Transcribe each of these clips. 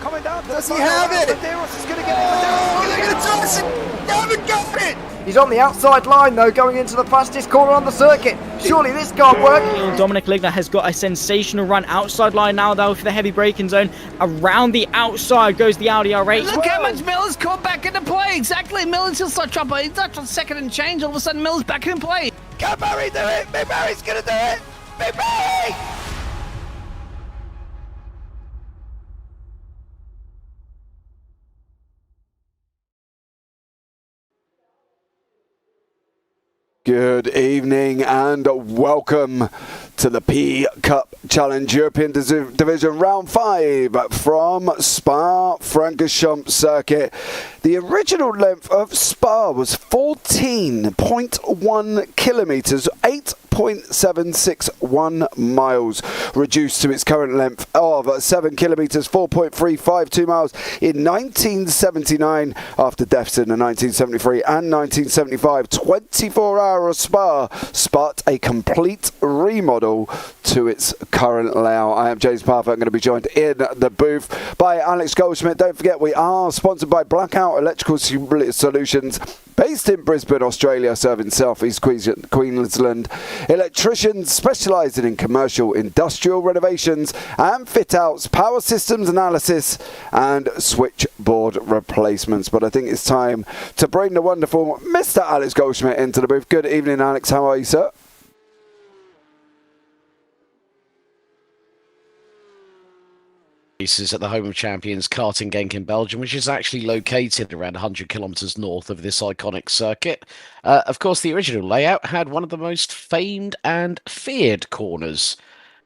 coming down. Does he have it? Medeiros is going to get it. Medeiros haven't got it! He's on the outside line though, going into the fastest corner on the circuit. Surely this can't work. Dominic Ligner has got a sensational run outside line now though for the heavy braking zone. Around the outside goes the Audi R8. Look how much Miller's caught back into play. Exactly, Miller's still start trouble. He's not on second and change. All of a sudden Miller's back in play. Can Barry do it? Big Barry's going to do it. Big Barry! Good evening and welcome to the PCUP Challenge European Division Round 5 from Spa Francorchamps circuit. The original length of Spa was 14.1 kilometres, 8.761 miles, reduced to its current length of 7 kilometres, 4.352 miles in 1979 after deaths in the 1973 and 1975. 24-hour Spa sparked a complete remodel to its current layout. I am James Parfitt. I'm going to be joined in the booth by Alex Goldschmidt. Don't forget, we are sponsored by Blackout Electrical Solutions, based in Brisbane, Australia, serving South East Queensland. Electricians specialising in commercial, industrial renovations and fit-outs, power systems analysis and switchboard replacements. But I think it's time to bring the wonderful Mr. Alex Goldschmidt into the booth. Good evening, Alex. How are you, sir? Races at the home of champions karting Genk in Belgium, which is actually located around 100 kilometres north of this iconic circuit. Of course, the original layout had one of the most famed and feared corners.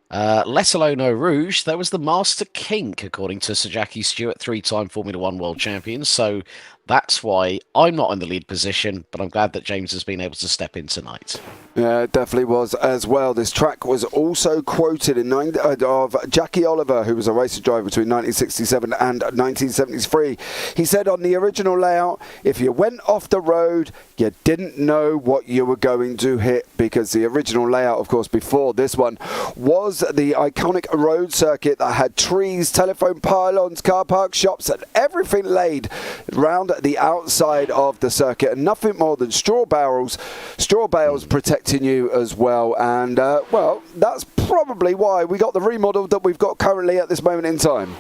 Let alone Eau Rouge, there was the Master Kink, according to Sir Jackie Stewart, three-time Formula One world champion. So that's why I'm not in the lead position, but I'm glad that James has been able to step in tonight. Yeah, it definitely was as well. This track was also quoted in of Jackie Oliver, who was a racer driver between 1967 and 1973. He said on the original layout, if you went off the road, you didn't know what you were going to hit, because the original layout, of course, before this one, was the iconic road circuit that had trees, telephone pylons, car parks, shops, and everything laid round the outside of the circuit, and nothing more than straw bales protecting you as well. And well, that's probably why we got the remodel that we've got currently at this moment in time.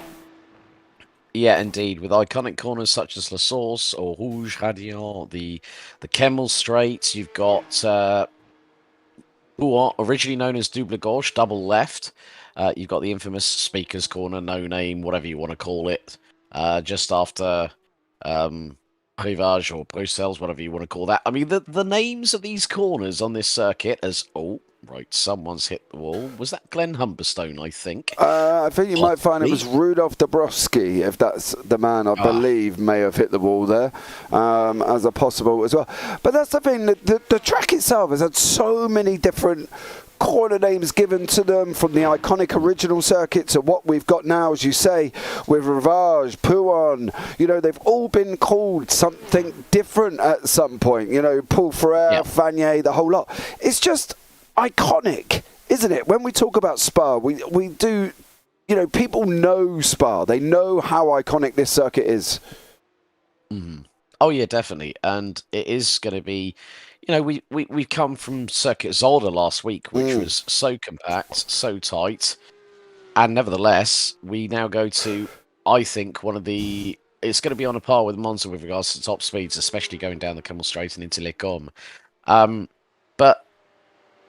Yeah, indeed, with iconic corners such as La Source or Rouge Radiant, the Kemmel Straight. You've got originally known as Double Gauche, double left. You've got the infamous Speaker's Corner, no name, whatever you want to call it, just after Rivage or Bruxelles, whatever you want to call that. I mean, the names of these corners on this circuit as, oh, right, someone's hit the wall. Was that Glenn Humberstone, I think? I think you might find it was Rudolf Dabrowski, if that's the man I believe may have hit the wall there, as a possible as well. But that's the thing, the track itself has had so many different corner names given to them, from the iconic original circuit to what we've got now, as you say, with Rivage, Pouan. You know, they've all been called something different at some point. You know, Paul Ferrer, Fagnier, the whole lot. It's just iconic, isn't it? When we talk about Spa, we do, you know, people know Spa. They know how iconic this circuit is. Mm. Oh, yeah, definitely. And it is going to be, you know, we've come from Circuit Zolder last week, which was so compact, so tight. And nevertheless, we now go to, I think, it's going to be on a par with Monza with regards to top speeds, especially going down the Kemmel Straight and into Les Combes. But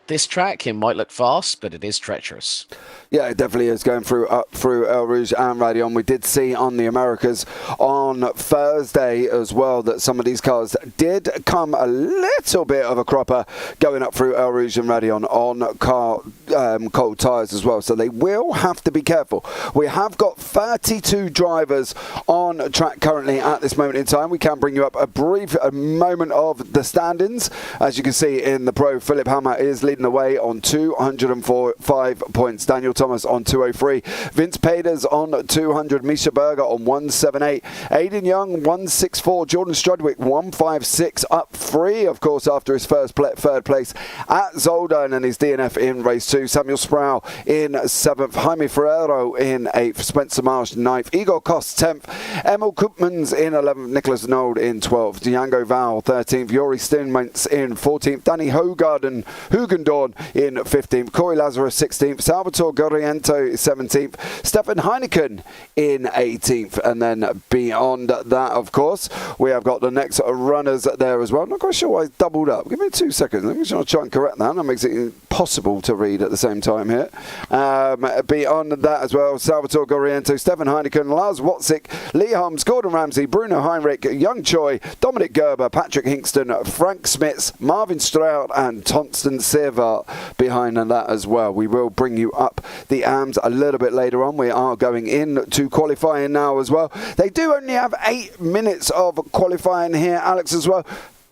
this track, it might look fast, but it is treacherous. Yeah, it definitely is, going through Eau Rouge and Radion. We did see on the Americas on Thursday as well that some of these cars did come a little bit of a cropper going up through Eau Rouge and Radion on cold tyres as well. So they will have to be careful. We have got 32 drivers on track currently at this moment in time. We can bring you up a brief moment of the standings. As you can see in the Pro, Philip Hammer is leading leading the way on 205 points. Daniel Thomas on 203. Vince Peders on 200. Misha Berger on 178. Aidan Young 164. Jordan Strudwick 156. Up 3, of course, after his third place at Zolder and his DNF in race 2. Samuel Sproul in 7th. Jaime Ferrero in 8th. Spencer Marsh 9th. Igor Kost 10th. Emil Koopmans in 11th. Nicholas Nold in 12th. Django Val 13th. Yuri Steinmetz in 14th. Danny Hugendorn in 15th. Corey Lazarus 16th. Salvatore Goriento 17th. Stefan Heineken in 18th. And then beyond that, of course, we have got the next runners there as well. I'm not quite sure why it's doubled up. Give me 2 seconds. Let me try and correct that. That makes it impossible to read at the same time here. Beyond that as well, Salvatore Goriento, Stefan Heineken, Lars Watzik, Lee Holmes, Gordon Ramsay, Bruno Heinrich, Young Choi, Dominic Gerber, Patrick Hingston, Frank Smits, Marvin Stroud and Tonston Servat behind that as well. We will bring you up the AMs a little bit later on. We are going into qualifying now as well. They do only have 8 minutes of qualifying here, Alex, as well,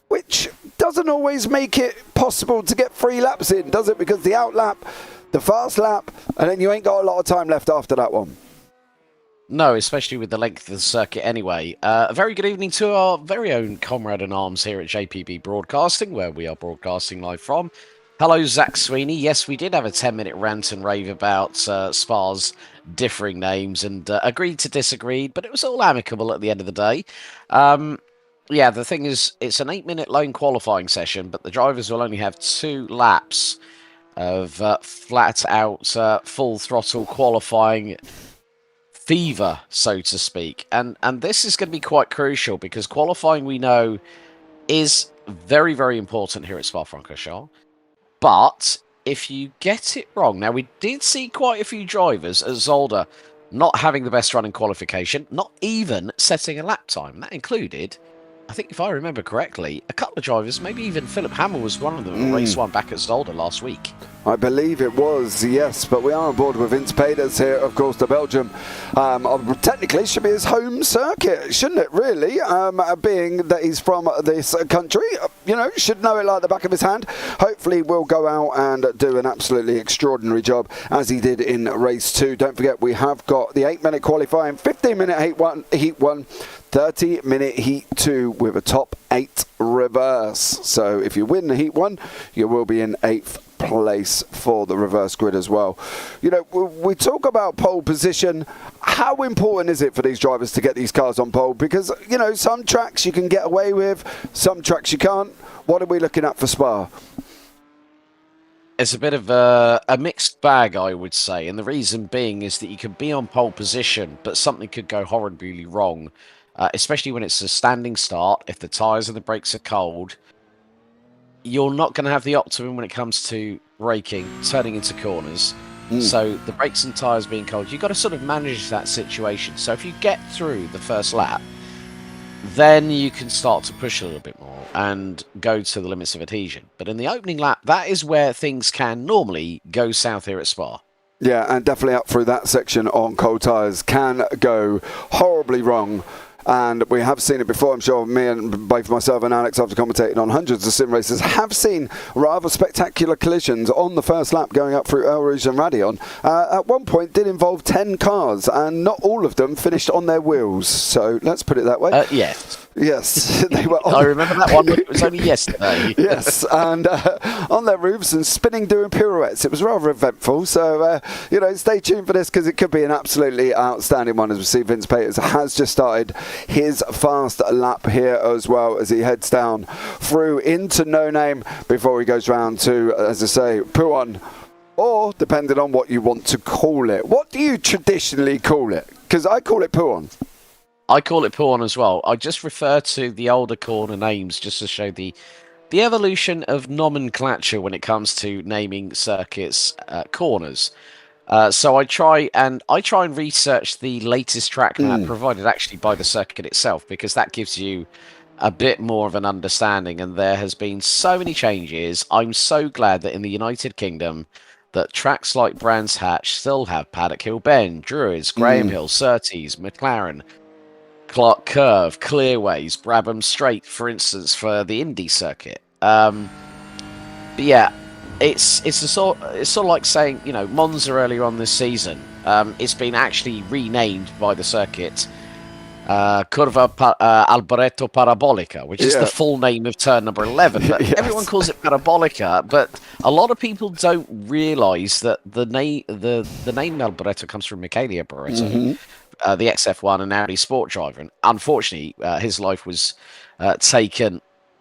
which doesn't always make it possible to get 3 laps in, does it? Because the out lap, the fast lap, and then you ain't got a lot of time left after that one. No, especially with the length of the circuit anyway. A very good evening to our very own comrade in arms here at JPB Broadcasting, where we are broadcasting live from. Hello, Zach Sweeney. Yes, we did have a 10-minute rant and rave about Spa's differing names and agreed to disagree, but it was all amicable at the end of the day. Yeah, the thing is, it's an 8-minute lone qualifying session, but the drivers will only have 2 laps of flat-out, full-throttle qualifying fever, so to speak. And this is going to be quite crucial because qualifying, we know, is very, very important here at Spa-Francorchamps. But if you get it wrong, now we did see quite a few drivers at Zolder not having the best run in qualification, not even setting a lap time. That included, I think if I remember correctly, a couple of drivers, maybe even Philip Hammer was one of them in race 1 back at Zolder last week. I believe it was, yes, but we are on board with Vince Peders here, of course, to Belgium. Technically, should be his home circuit, shouldn't it, really? Being that he's from this country, you know, should know it like the back of his hand. Hopefully, we'll go out and do an absolutely extraordinary job, as he did in race 2. Don't forget, we have got the 8-minute qualifying, 15-minute heat 1, 30-minute heat 2 with a top 8 reverse. So if you win the heat 1, you will be in 8th place for the reverse grid as well. You know, we talk about pole position. How important is it for these drivers to get these cars on pole? Because, you know, some tracks you can get away with, some tracks you can't. What are we looking at for Spa? It's a bit of a mixed bag, I would say. And the reason being is that you can be on pole position, but something could go horribly wrong. Especially when it's a standing start, if the tyres and the brakes are cold, you're not going to have the optimum when it comes to braking, turning into corners. So the brakes and tyres being cold, you've got to sort of manage that situation. So if you get through the first lap, then you can start to push a little bit more and go to the limits of adhesion. But in the opening lap, that is where things can normally go south here at Spa. Yeah, and definitely up through that section on cold tyres can go horribly wrong. And we have seen it before. I'm sure me and both myself and Alex, after commentating on hundreds of sim races, have seen rather spectacular collisions on the first lap going up through El Rouge and Radion. At one point did involve 10 cars, and not all of them finished on their wheels. So let's put it that way. Yes, they were on. I remember that one. It was only yesterday. Yes, and on their roofs and spinning, doing pirouettes. It was rather eventful. So, you know, stay tuned for this because it could be an absolutely outstanding one. As we see, Vince Peters has just started his fast lap here as well as he heads down through into No Name before he goes round to, as I say, Pouon, or depending on what you want to call it. What do you traditionally call it? Because I call it Pouon. I call it Pouon as well. I just refer to the older corner names just to show the evolution of nomenclature when it comes to naming circuits corners. So I try and research the latest track map provided actually by the circuit itself, because that gives you a bit more of an understanding. And there has been so many changes. I'm so glad that in the United Kingdom that tracks like Brands Hatch still have Paddock Hill Bend, Druids, Graham Hill, Surtees, McLaren, Clark Curve, Clearways, Brabham Straight, for instance, for the Indy circuit. But yeah, it's sort of like saying, you know, Monza earlier on this season. It's been actually renamed by the circuit Curva Alboreto Parabolica, which is the full name of turn number 11. But everyone calls it Parabolica, but a lot of people don't realise that the name Alboreto comes from Michele Alboreto, the XF1 and Audi Sport driver. And unfortunately, his life was taken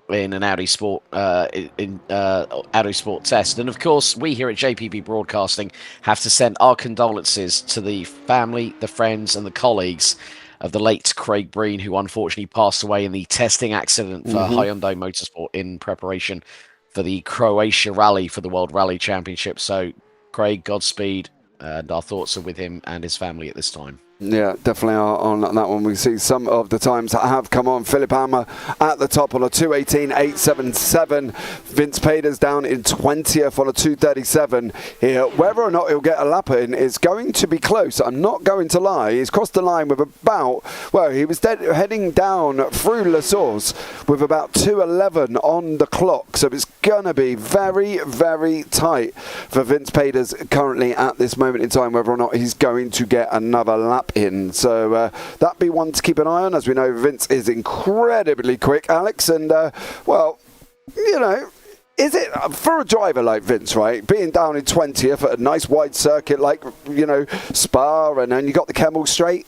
in an Audi Sport Audi Sport test. And of course, we here at JPB Broadcasting have to send our condolences to the family, the friends, and the colleagues of the late Craig Breen, who unfortunately passed away in the testing accident for Hyundai Motorsport in preparation for the Croatia Rally for the World Rally Championship. So, Craig, Godspeed, and our thoughts are with him and his family at this time. Yeah, definitely are on that one. We see some of the times that have come on. Philip Hammer at the top on a 2:18.877. Vince Peders down in 20th on a 2:37 here. Whether or not he'll get a lap in is going to be close. I'm not going to lie. He's crossed the line with about, well, he was heading down through La Source with about 2:11 on the clock. So it's going to be very, very tight for Vince Peders currently at this moment in time, whether or not he's going to get another lap in. So that'd be one to keep an eye on. As we know, Vince is incredibly quick, Alex, and well, you know, is it for a driver like Vince, right, being down in 20th at a nice wide circuit like, you know, Spa, and then you got the Kemmel Straight?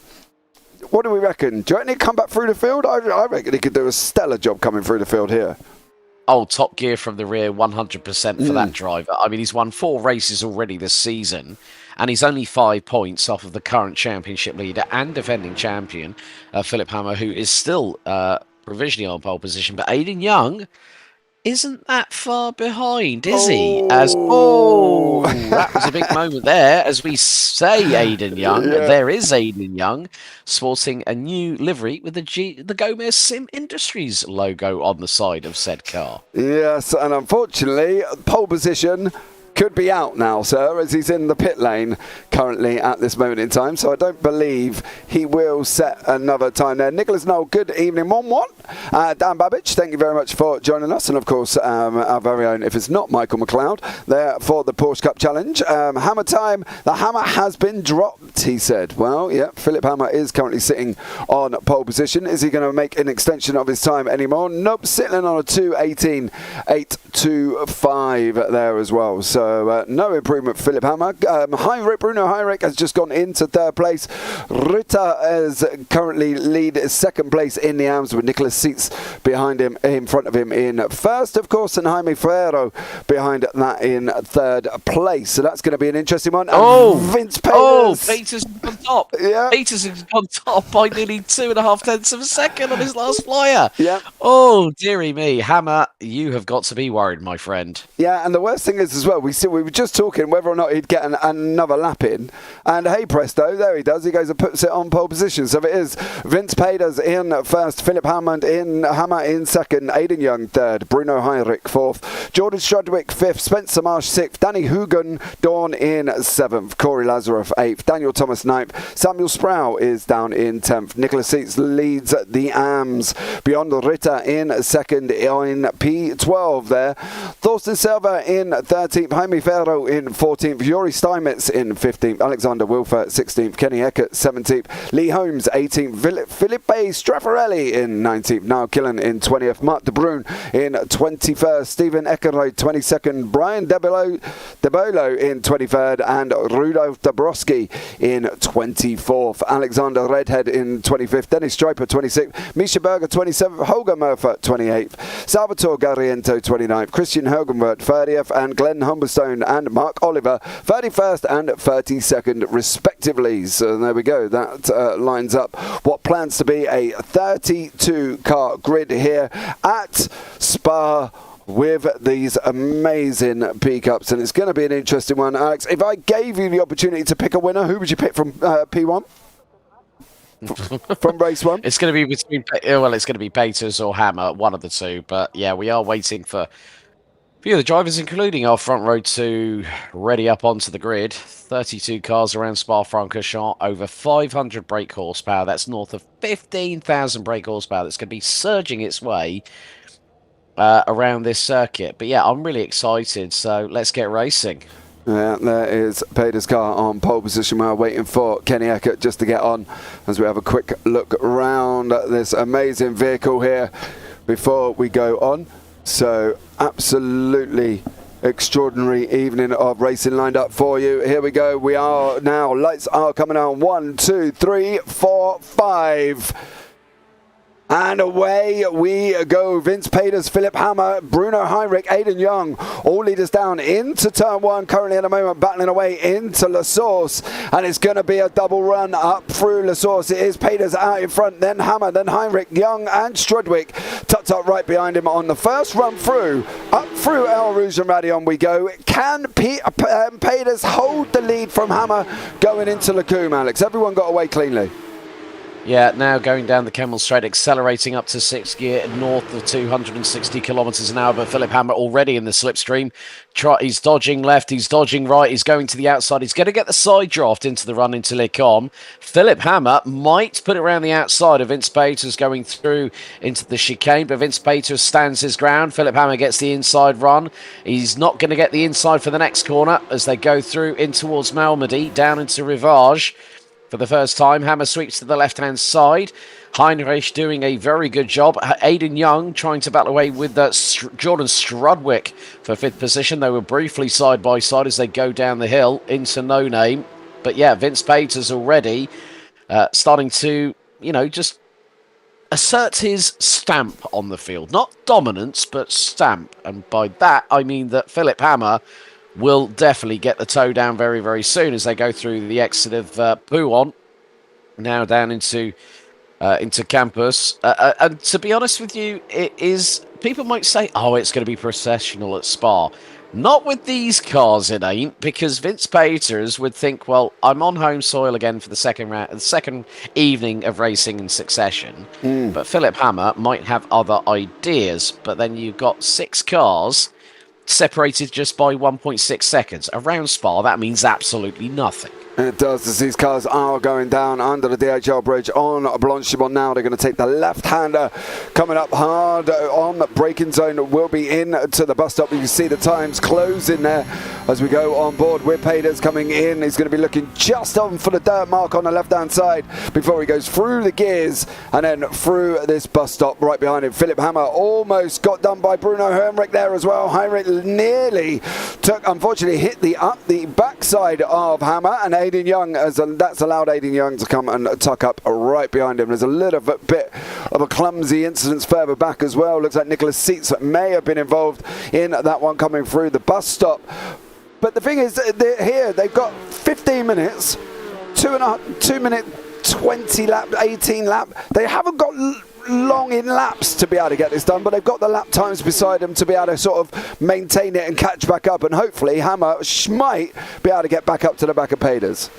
What do we reckon? Do you reckon he'd come back through the field? I reckon he could do a stellar job coming through the field here. Oh, top gear from the rear, 100% for that driver. I mean, he's won 4 races already this season, and he's only 5 points off of the current championship leader and defending champion, Philip Hammer, who is still provisionally on pole position. But Aiden Young isn't that far behind, is he? That was a big moment there. As we say, Aiden Young, there is Aiden Young sporting a new livery with the Gomez Sim Industries logo on the side of said car. Yes, and unfortunately, pole position could be out now, sir, as he's in the pit lane currently at this moment in time. So I don't believe he will set another time there. Nicholas Knoll, good evening, Mon. Dan Babbage, thank you very much for joining us. And of course, our very own, if it's not Michael McLeod, there for the Porsche Cup Challenge. Hammer time, the hammer has been dropped, he said. Well, yeah, Philip Hammer is currently sitting on pole position. Is he going to make an extension of his time anymore? Nope, sitting on a 2:18.825 there as well. So no improvement for Philip Hammer. Bruno Heinrich has just gone into 3rd place. Ritter is currently lead 2nd place in the AMS with Nicholas Seitz behind him, in front of him in 1st, of course, and Jaime Ferrero behind that in 3rd place. So that's going to be an interesting one. Vince Peters. Oh, Peters on top. Yeah. Peters is on top by nearly 2.5 tenths of a second on his last flyer. Yeah. Oh, dearie me. Hammer, you have got to be worried, my friend. Yeah, and the worst thing is as well, we were just talking whether or not he'd get another lap in, and hey presto, there he does. He goes and puts it on pole position. So it is Vince Peders in 1st, Philip Hammer in 2nd, Aiden Young 3rd, Bruno Heinrich 4th, Jordan Strudwick 5th, Spencer Marsh 6th, Danny Hugan Dawn in 7th, Corey Lazareff 8th, Daniel Thomas 9th, Samuel Sproul is down in 10th, Nicholas Seitz leads the AMS, Beyond Ritter in 2nd in P12 there, Thorsten Silva in 13th, Jaime Ferro in 14th, Yuri Steinmetz in 15th, Alexander Wilfer 16th, Kenny Eckert 17th, Lee Holmes 18th, Felipe Straffarelli in 19th, Niall Killen in 20th, Mark De Bruyn in 21st, Stephen Eckerroyd 22nd, Brian Debolo in 23rd, and Rudolf Dabrowski in 24th, Alexander Redhead in 25th, Dennis Striper 26th, Misha Berger 27th, Holger Murphy 28th, Salvatore Garriento 29th, Christian Helgenwerth 30th, and Glenn Humberstone and Mark Oliver 31st and 32nd respectively. So there we go, that lines up what plans to be a 32 car grid here at Spa with these amazing P-Cups, and it's going to be an interesting one. Alex, if I gave you the opportunity to pick a winner, who would you pick from P1? From race 1? It's going to be between, well, it's going to be Peters or Hammer, one of the two. But yeah, we are waiting for a few of the drivers, including our front row, to ready up onto the grid. 32 cars around Spa-Francorchamps, over 500 brake horsepower. That's north of 15,000 brake horsepower. That's going to be surging its way around this circuit. But yeah, I'm really excited. So let's get racing. Yeah, there is Pader's car on pole position. We're waiting for Kenny Eckert just to get on as we have a quick look around this amazing vehicle here before we go on. So absolutely extraordinary evening of racing lined up for you. Here we go. We are now, lights are coming on. 1, 2, 3, 4, 5. And away we go. Vince Peders, Philip Hammer, Bruno Heinrich, Aidan Young, all leaders down into turn 1. Currently at the moment battling away into La Source. And it's going to be a double run up through La Source. It is Peders out in front, then Hammer, then Heinrich, Young and Strudwick tucked up right behind him on the first run through. Up through El Rouge and Radion we go. Can Peders hold the lead from Hammer going into Lacombe, Alex? Everyone got away cleanly. Yeah, now going down the Kemmel Straight, accelerating up to 6th gear, north of 260 kilometres an hour. But Philip Hammer already in the slipstream. He's dodging left, he's dodging right, he's going to the outside. He's going to get the side draft into the run into Lecom. Philip Hammer might put it around the outside of Vince Peters going through into the chicane, but Vince Peters stands his ground. Philip Hammer gets the inside run. He's not going to get the inside for the next corner as they go through in towards Malmedy, down into Rivage. For the first time, Hammer sweeps to the left-hand side. Heinrich doing a very good job. Aidan Young trying to battle away with Jordan Strudwick for 5th position. They were briefly side by side as they go down the hill into No Name. But yeah, Vince Peters already starting to, just assert his stamp on the field. Not dominance, but stamp. And by that, I mean that Philip Hammer will definitely get the toe down very, very soon as they go through the exit of Pouon, now down into campus. And to be honest with you, it is. People might say, "Oh, it's going to be processional at Spa." Not with these cars, it ain't, because Vince Peters would think, "Well, I'm on home soil again for the second evening of racing in succession." But Philip Hammer might have other ideas. But then you've got 6 cars separated just by 1.6 seconds. Around Spa, that means absolutely nothing. It does, as these cars are going down under the DHL bridge on Blanchimont now. They're going to take the left-hander coming up hard on the braking zone. Will be in to the bus stop. You can see the times closing there as we go on board with Peders coming in. He's going to be looking just on for the dirt mark on the left-hand side before he goes through the gears and then through this bus stop right behind him. Philip Hammer almost got done by Bruno Heinrich there as well. Heinrich nearly unfortunately hit the backside of Hammer, and Aidan Young, that's allowed Aidan Young to come and tuck up right behind him. There's a little bit of a clumsy incident further back as well. Looks like Nicholas Seitz may have been involved in that one coming through the bus stop. But the thing is, here they've got 15 minutes, 2 minute 20 lap, 18 lap. They haven't got long in laps to be able to get this done, but they've got the lap times beside them to be able to sort of maintain it and catch back up, and hopefully Hammer might be able to get back up to the back of Peders.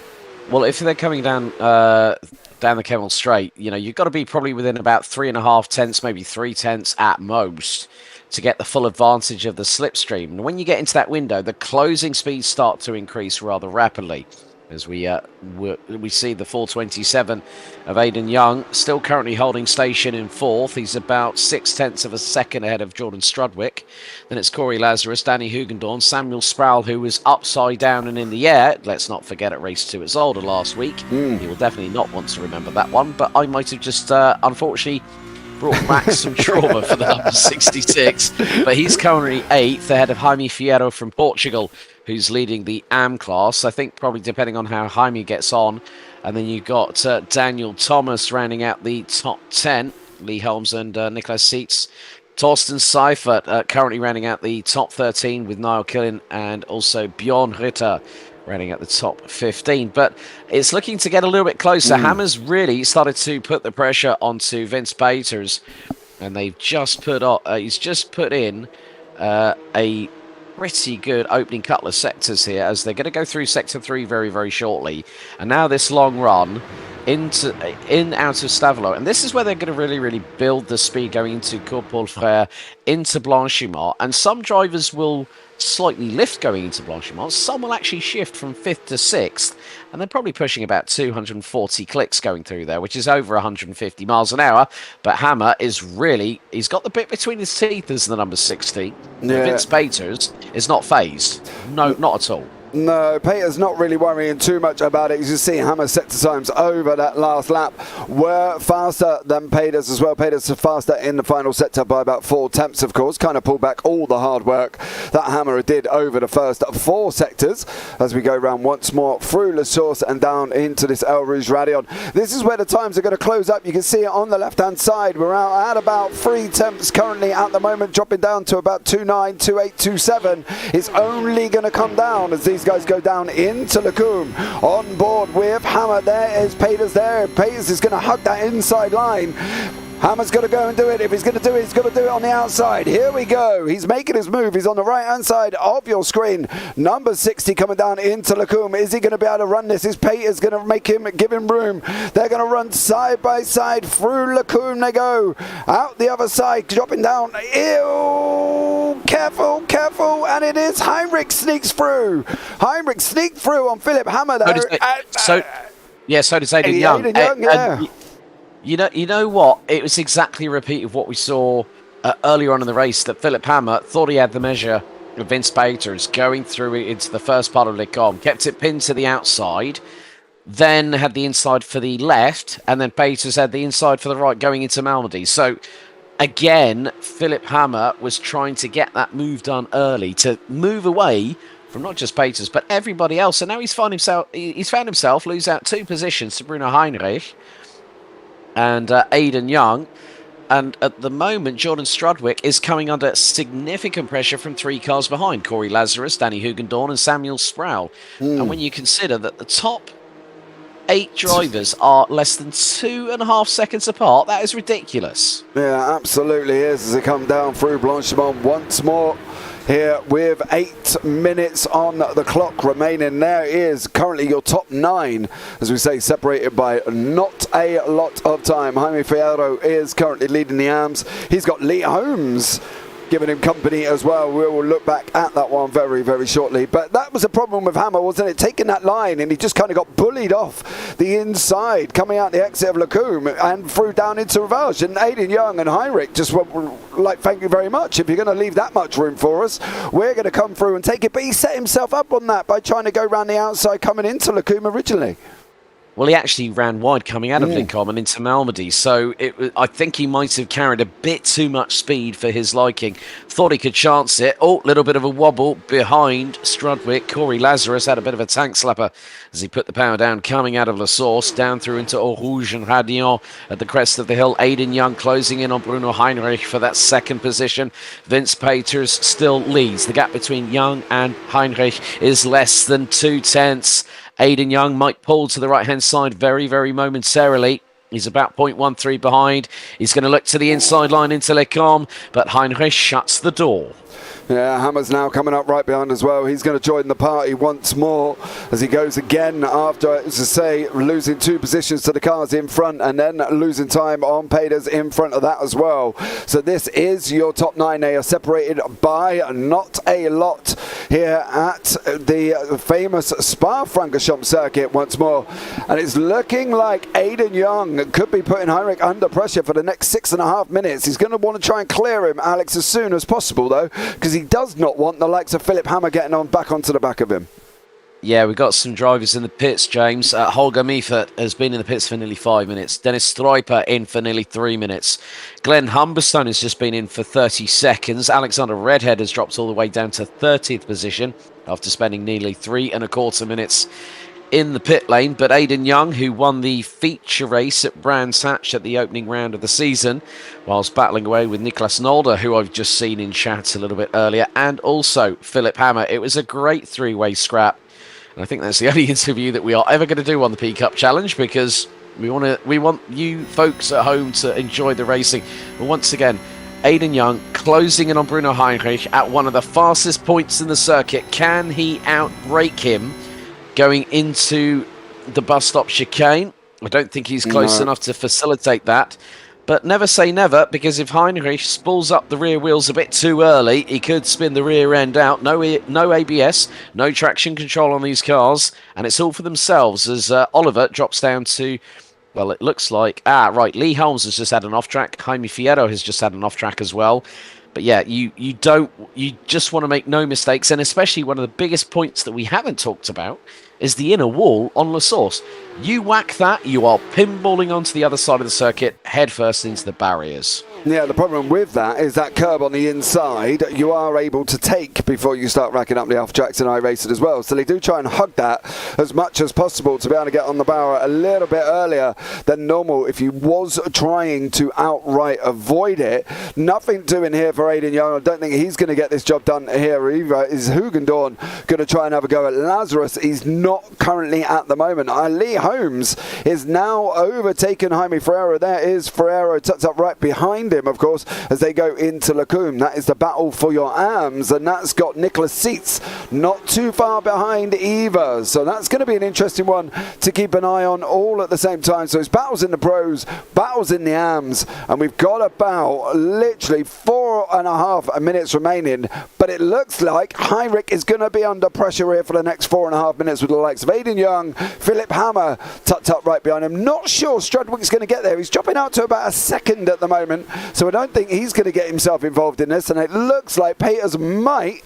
Well, if they're coming down the Kemmel Straight, you've got to be probably within about 3.5 tenths, maybe 3 tenths at most, to get the full advantage of the slipstream. And when you get into that window, the closing speeds start to increase rather rapidly. As we see the 427 of Aidan Young still currently holding station in 4th. He's about 0.6 of a second ahead of Jordan Strudwick. Then it's Corey Lazarus, Danny Hugendorn, Samuel Sproul, who was upside down and in the air. Let's not forget at race 2 at Zolder last week. He will definitely not want to remember that one, but I might have just unfortunately brought back some trauma for the number 66. But he's currently 8th ahead of Jaime Fierro from Portugal, who's leading the AM class. I think probably depending on how Jaime gets on. And then you've got Daniel Thomas rounding out the top 10. Lee Holmes and Nicholas Seitz. Torsten Seifert currently rounding out the top 13 with Niall Killen, and also Bjorn Ritter rounding out the top 15. But it's looking to get a little bit closer. Hammer's really started to put the pressure onto Vince Peters, and they've just put on, he's just put in a pretty good opening couple of sectors here, as they're going to go through sector 3 very, very shortly. And now this long run out of Stavelot, and this is where they're going to really, really build the speed going into Cours Paul Frère, into Blanchimont. And some drivers will slightly lift going into Blanchimont. Some will actually shift from 5th to 6th, and they're probably pushing about 240 clicks going through there, which is over 150 miles an hour. But Hammer is really, he's got the bit between his teeth as the number 16. Yeah. Vince Peters is not phased. No, not at all. No, Peter's not really worrying too much about it. You can see Hammer's sector times over that last lap were faster than Peter's as well. Peter's faster in the final sector by about 4 tenths, of course. Kind of pulled back all the hard work that Hammer did over the first 4 sectors as we go round once more through La Source and down into this El Rouge Radion. This is where the times are going to close up. You can see it on the left-hand side. We're out at about 3 tenths currently at the moment, dropping down to about 2.9, 2.8, 2.7. It's only going to come down as these guys go down into Lacombe. On board with Hammer, there is Peters there. Peters is going to hug that inside line. Hammer's got to go and do it. If he's going to do it, he's got to do it on the outside. Here we go. He's making his move. He's on the right-hand side of your screen. Number 60 coming down into Lacombe. Is he going to be able to run this? Is Peters going to give him room? They're going to run side by side through Lacombe. They go out the other side, dropping down. Ew! Careful, careful. And it is Heinrich sneaks through. Heinrich sneaked through on Philip Hammer there. So does Aidan Young. Yeah. You know what? It was exactly a repeat of what we saw earlier on in the race, that Philip Hammer thought he had the measure of Vince Peters going through into the first part of Lecom, kept it pinned to the outside, then had the inside for the left, and then Peters had the inside for the right going into Malmedy. So, again, Philip Hammer was trying to get that move done early to move away from not just Peters, but everybody else. And now he's found himself lose out 2 positions to Bruno Heinrich and Aidan Young. And at the moment, Jordan Strudwick is coming under significant pressure from 3 cars behind. Corey Lazarus, Danny Hugendorn and Samuel Sproul. And when you consider that the top 8 drivers are less than 2.5 seconds apart, that is ridiculous. Yeah, absolutely is, as they come down through Blanchimont once more. Here with 8 minutes on the clock remaining. There is currently your top 9, as we say, separated by not a lot of time. Jaime Fierro is currently leading the AMS. He's got Lee Holmes giving him company as well. We will look back at that one very, very shortly. But that was a problem with Hammer, wasn't it? Taking that line, and he just kind of got bullied off the inside, coming out the exit of Lacombe and through down into Rivage. And Aidan Young and Heinrich just went like, thank you very much. If you're going to leave that much room for us, we're going to come through and take it. But he set himself up on that by trying to go around the outside coming into Lacombe originally. Well, he actually ran wide coming out of Lincoln and into Malmedy, so I think he might have carried a bit too much speed for his liking. Thought he could chance it. Oh, little bit of a wobble behind Strudwick. Corey Lazarus had a bit of a tank slapper as he put the power down, coming out of La Source, down through into Eau Rouge and Radion at the crest of the hill. Aidan Young closing in on Bruno Heinrich for that 2nd position. Vince Peters still leads. The gap between Young and Heinrich is less than 2 tenths. Aidan Young might pull to the right-hand side very, very momentarily. He's about 0.13 behind. He's going to look to the inside line into Lecombe, but Heinrich shuts the door. Yeah, Hammer's now coming up right behind as well. He's going to join the party once more as he goes again after, as I say, losing 2 positions to the cars in front and then losing time on Peters in front of that as well. So this is your top 9. They are separated by not a lot here at the famous Spa-Francorchamps circuit once more. And it's looking like Aidan Young could be putting Heinrich under pressure for the next 6.5 minutes. He's going to want to try and clear him, Alex, as soon as possible, though, because he does not want the likes of Philip Hammer getting on back onto the back of him. Yeah, we've got some drivers in the pits, James. Holger Meifert has been in the pits for nearly 5 minutes. Dennis Stryper in for nearly 3 minutes. Glenn Humberstone has just been in for 30 seconds. Alexander Redhead has dropped all the way down to 30th position after spending nearly 3.25 minutes in the pit lane. But Aidan Young, who won the feature race at Brands Hatch at the opening round of the season, whilst battling away with Niklas Nolde, who I've just seen in chat a little bit earlier, and also Philip Hammer. It was a great 3-way scrap. And I think that's the only interview that we are ever going to do on the PCUP Challenge, because we want you folks at home to enjoy the racing. But once again, Aidan Young closing in on Bruno Heinrich at one of the fastest points in the circuit. Can he outbrake him going into the bus stop chicane? I don't think he's close enough to facilitate that. But never say never, because if Heinrich spools up the rear wheels a bit too early, he could spin the rear end out. No ABS, no traction control on these cars, and it's all for themselves as Oliver drops down to, well, it looks like, right, Lee Holmes has just had an off-track. Jaime Fierro has just had an off-track as well. But yeah, you just want to make no mistakes, and especially one of the biggest points that we haven't talked about is the inner wall on La Source. You whack that, you are pinballing onto the other side of the circuit, head first into the barriers. Yeah, the problem with that is that curb on the inside you are able to take before you start racking up the off-tracks in iRacing as well. So they do try and hug that as much as possible to be able to get on the barrier a little bit earlier than normal if you was trying to outright avoid it. Nothing doing here for Aidan Young. I don't think he's going to get this job done here either. Is Hugendorn going to try and have a go at Lazarus? He's not currently at the moment. Lee Holmes is now overtaken Jaime Ferreira. There is Ferreira tucked up right behind him, of course, as they go into Lacombe. That is the battle for your arms, and that's got Nicholas Seitz not too far behind either. So that's going to be an interesting one to keep an eye on all at the same time. So it's battles in the pros, battles in the arms, and we've got about literally 4.5 minutes remaining, but it looks like Heinrich is going to be under pressure here for the next 4.5 minutes with the likes of Aidan Young, Philip Hammer tucked up right behind him. Not sure Strudwick's going to get there. He's dropping out to about a second at the moment, so I don't think he's going to get himself involved in this, and it looks like Peters might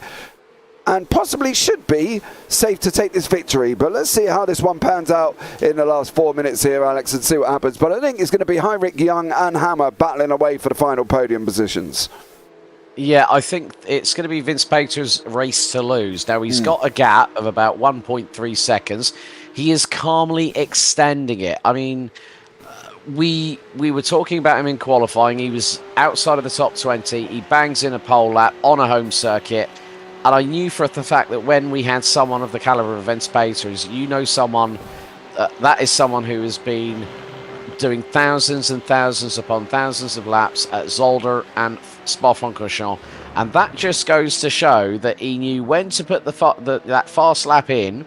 and possibly should be safe to take this victory. But let's see how this one pans out in the last 4 minutes here, Alex, and see what happens. But I think it's going to be Heinrich, Young and Hammer battling away for the final podium positions. Yeah, I think it's going to be Vince Pater's race to lose. Now, he's got a gap of about 1.3 seconds. He is calmly extending it. I mean, we were talking about him in qualifying. He was outside of the top 20. He bangs in a pole lap on a home circuit. And I knew for the fact that when we had someone of the caliber of Vince Peters, you know someone, that is someone who has been doing thousands and thousands upon thousands of laps at Zolder and Spa-Francorchamps, and that just goes to show that he knew when to put that fast lap in,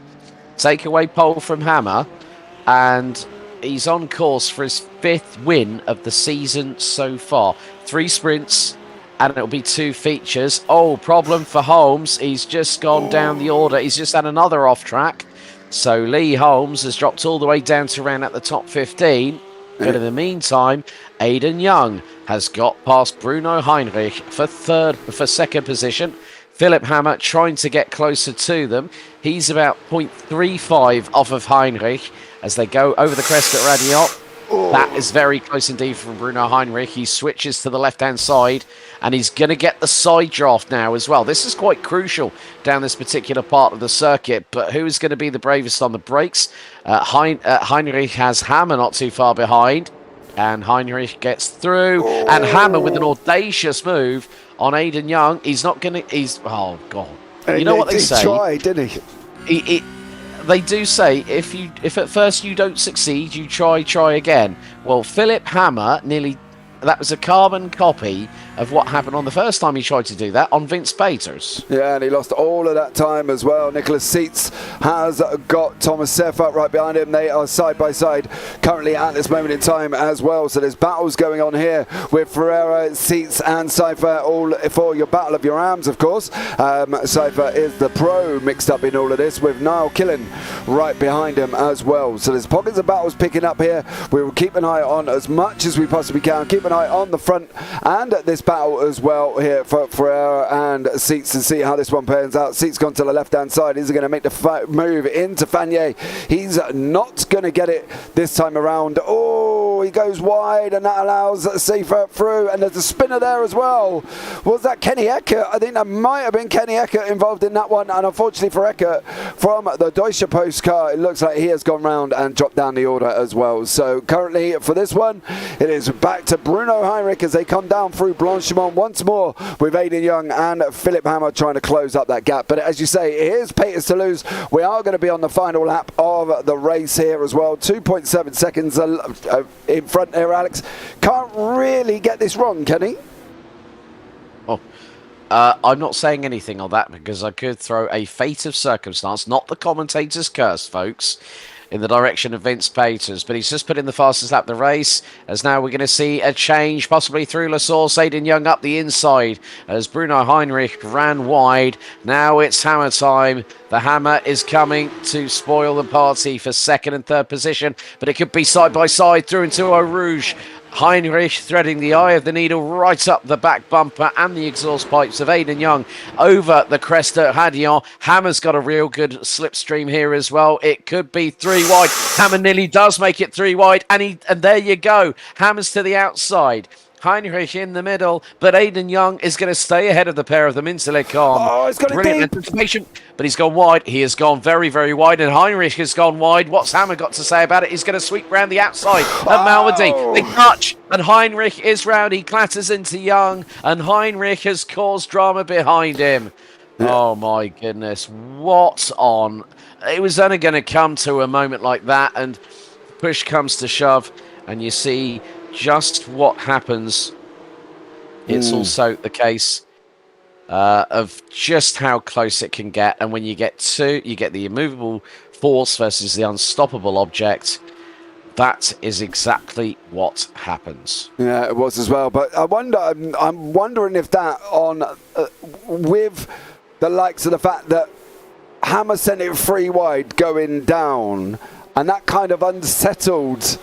take away pole from Hammer, and he's on course for his 5th win of the season so far. 3 sprints, and it'll be 2 features. Oh, problem for Holmes. He's just gone down the order. He's just had another off track. So Lee Holmes has dropped all the way down to around at the top 15. But in the meantime, Aidan Young has got past Bruno Heinrich for 2nd position. Philip Hammer trying to get closer to them. He's about 0.35 off of Heinrich as they go over the crest at Radiot. That is very close indeed from Bruno Heinrich. He switches to the left-hand side, and he's going to get the side draft now as well. This is quite crucial down this particular part of the circuit, but who is going to be the bravest on the brakes? Heinrich has Hammer not too far behind, and Heinrich gets through, and Hammer with an audacious move on Aidan Young. He's not going to... oh, God. You know what they say? He tried, didn't he? They do say if at first you don't succeed, you try again. Well, Philip Hammer that was a carbon copy of what happened on the first time he tried to do that on Vince Peters. Yeah, and he lost all of that time as well. Nicholas Seitz has got Thomas Seffert right behind him. They are side by side currently at this moment in time as well. So there's battles going on here with Ferreira, Seitz and Seifert, all for your battle of your arms, of course. Seifert is the pro mixed up in all of this with Niall Killen right behind him as well. So there's pockets of battles picking up here. We will keep an eye on as much as we possibly can. Keep an eye on the front and at this battle as well here for Ferreira and Seitz to see how this one pans out. Seitz gone to the left hand side. He's going to make the move into Fanier. He's not going to get it this time around. Oh, he goes wide, and that allows Seifert through, and there's a spinner there as well. Was that Kenny Eckert? I think that might have been Kenny Eckert involved in that one, and unfortunately for Eckert from the Deutsche Post car, it looks like he has gone round and dropped down the order as well. So currently for this one, it is back to Bruno Heinrich as they come down through Blanchimont once more with Aidan Young and Philip Hammer trying to close up that gap. But as you say, here's Peters to lose. We are going to be on the final lap of the race here as well. 2.7 seconds in front here, Alex. Can't really get this wrong, can he? Oh, I'm not saying anything on that because I could throw a fate of circumstance, not the commentator's curse, folks. in the direction of Vince Peters, but he's just put in the fastest lap of the race, as now we're going to see a change, possibly through La Source. Aidan Young up the inside, as Bruno Heinrich ran wide. Now it's Hammer time. The Hammer is coming to spoil the party for second and third position, but it could be side by side through into Eau Rouge. Heinrich threading the eye of the needle right up the back bumper and the exhaust pipes of Aidan Young over the crest at Hadillon. Hammer's got a real good slipstream here as well. It could be 3 wide. Hammer nearly does make it 3 wide, and there you go. Hammer's to the outside. Heinrich in the middle, but Aidan Young is going to stay ahead of the pair of them into Le Con. Oh, it's got brilliant anticipation, but he's gone wide. He has gone very, very wide, and Heinrich has gone wide. What's Hammer got to say about it? He's going to sweep round the outside of Malmedy. They touch, and Heinrich is round. He clatters into Young, and Heinrich has caused drama behind him. Oh, my goodness. What on? It was only going to come to a moment like that, and push comes to shove, and you see just what happens. It's also the case of just how close it can get, and when you get the immovable force versus the unstoppable object. That is exactly what happens. Yeah, it was as well. But I'm wondering if that on with the likes of the fact that Hammer sent it 3 wide going down, and that kind of unsettled,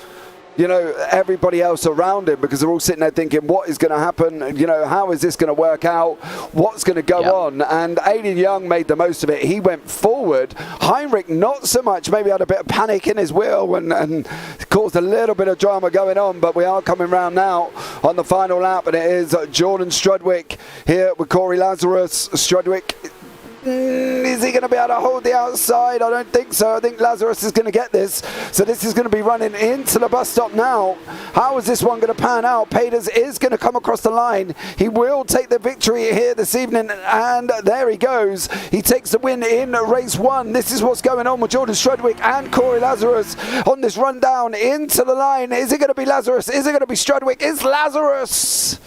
you know, everybody else around him, because they're all sitting there thinking, what is going to happen? You know, how is this going to work out? What's going to go on? And Aidan Young made the most of it. He went forward. Heinrich, not so much, maybe had a bit of panic in his wheel and caused a little bit of drama going on. But we are coming round now on the final lap, and it is Jordan Strudwick here with Corey Lazarus. Strudwick, is he going to be able to hold the outside? I don't think so. I think Lazarus is going to get this. So this is going to be running into the bus stop now. How is this one going to pan out? Peters is going to come across the line. He will take the victory here this evening, and there he goes. He takes the win in race 1. This is what's going on with Jordan Strudwick and Corey Lazarus on this run down into the line. Is it going to be Lazarus? Is it going to be Strudwick? It's Lazarus!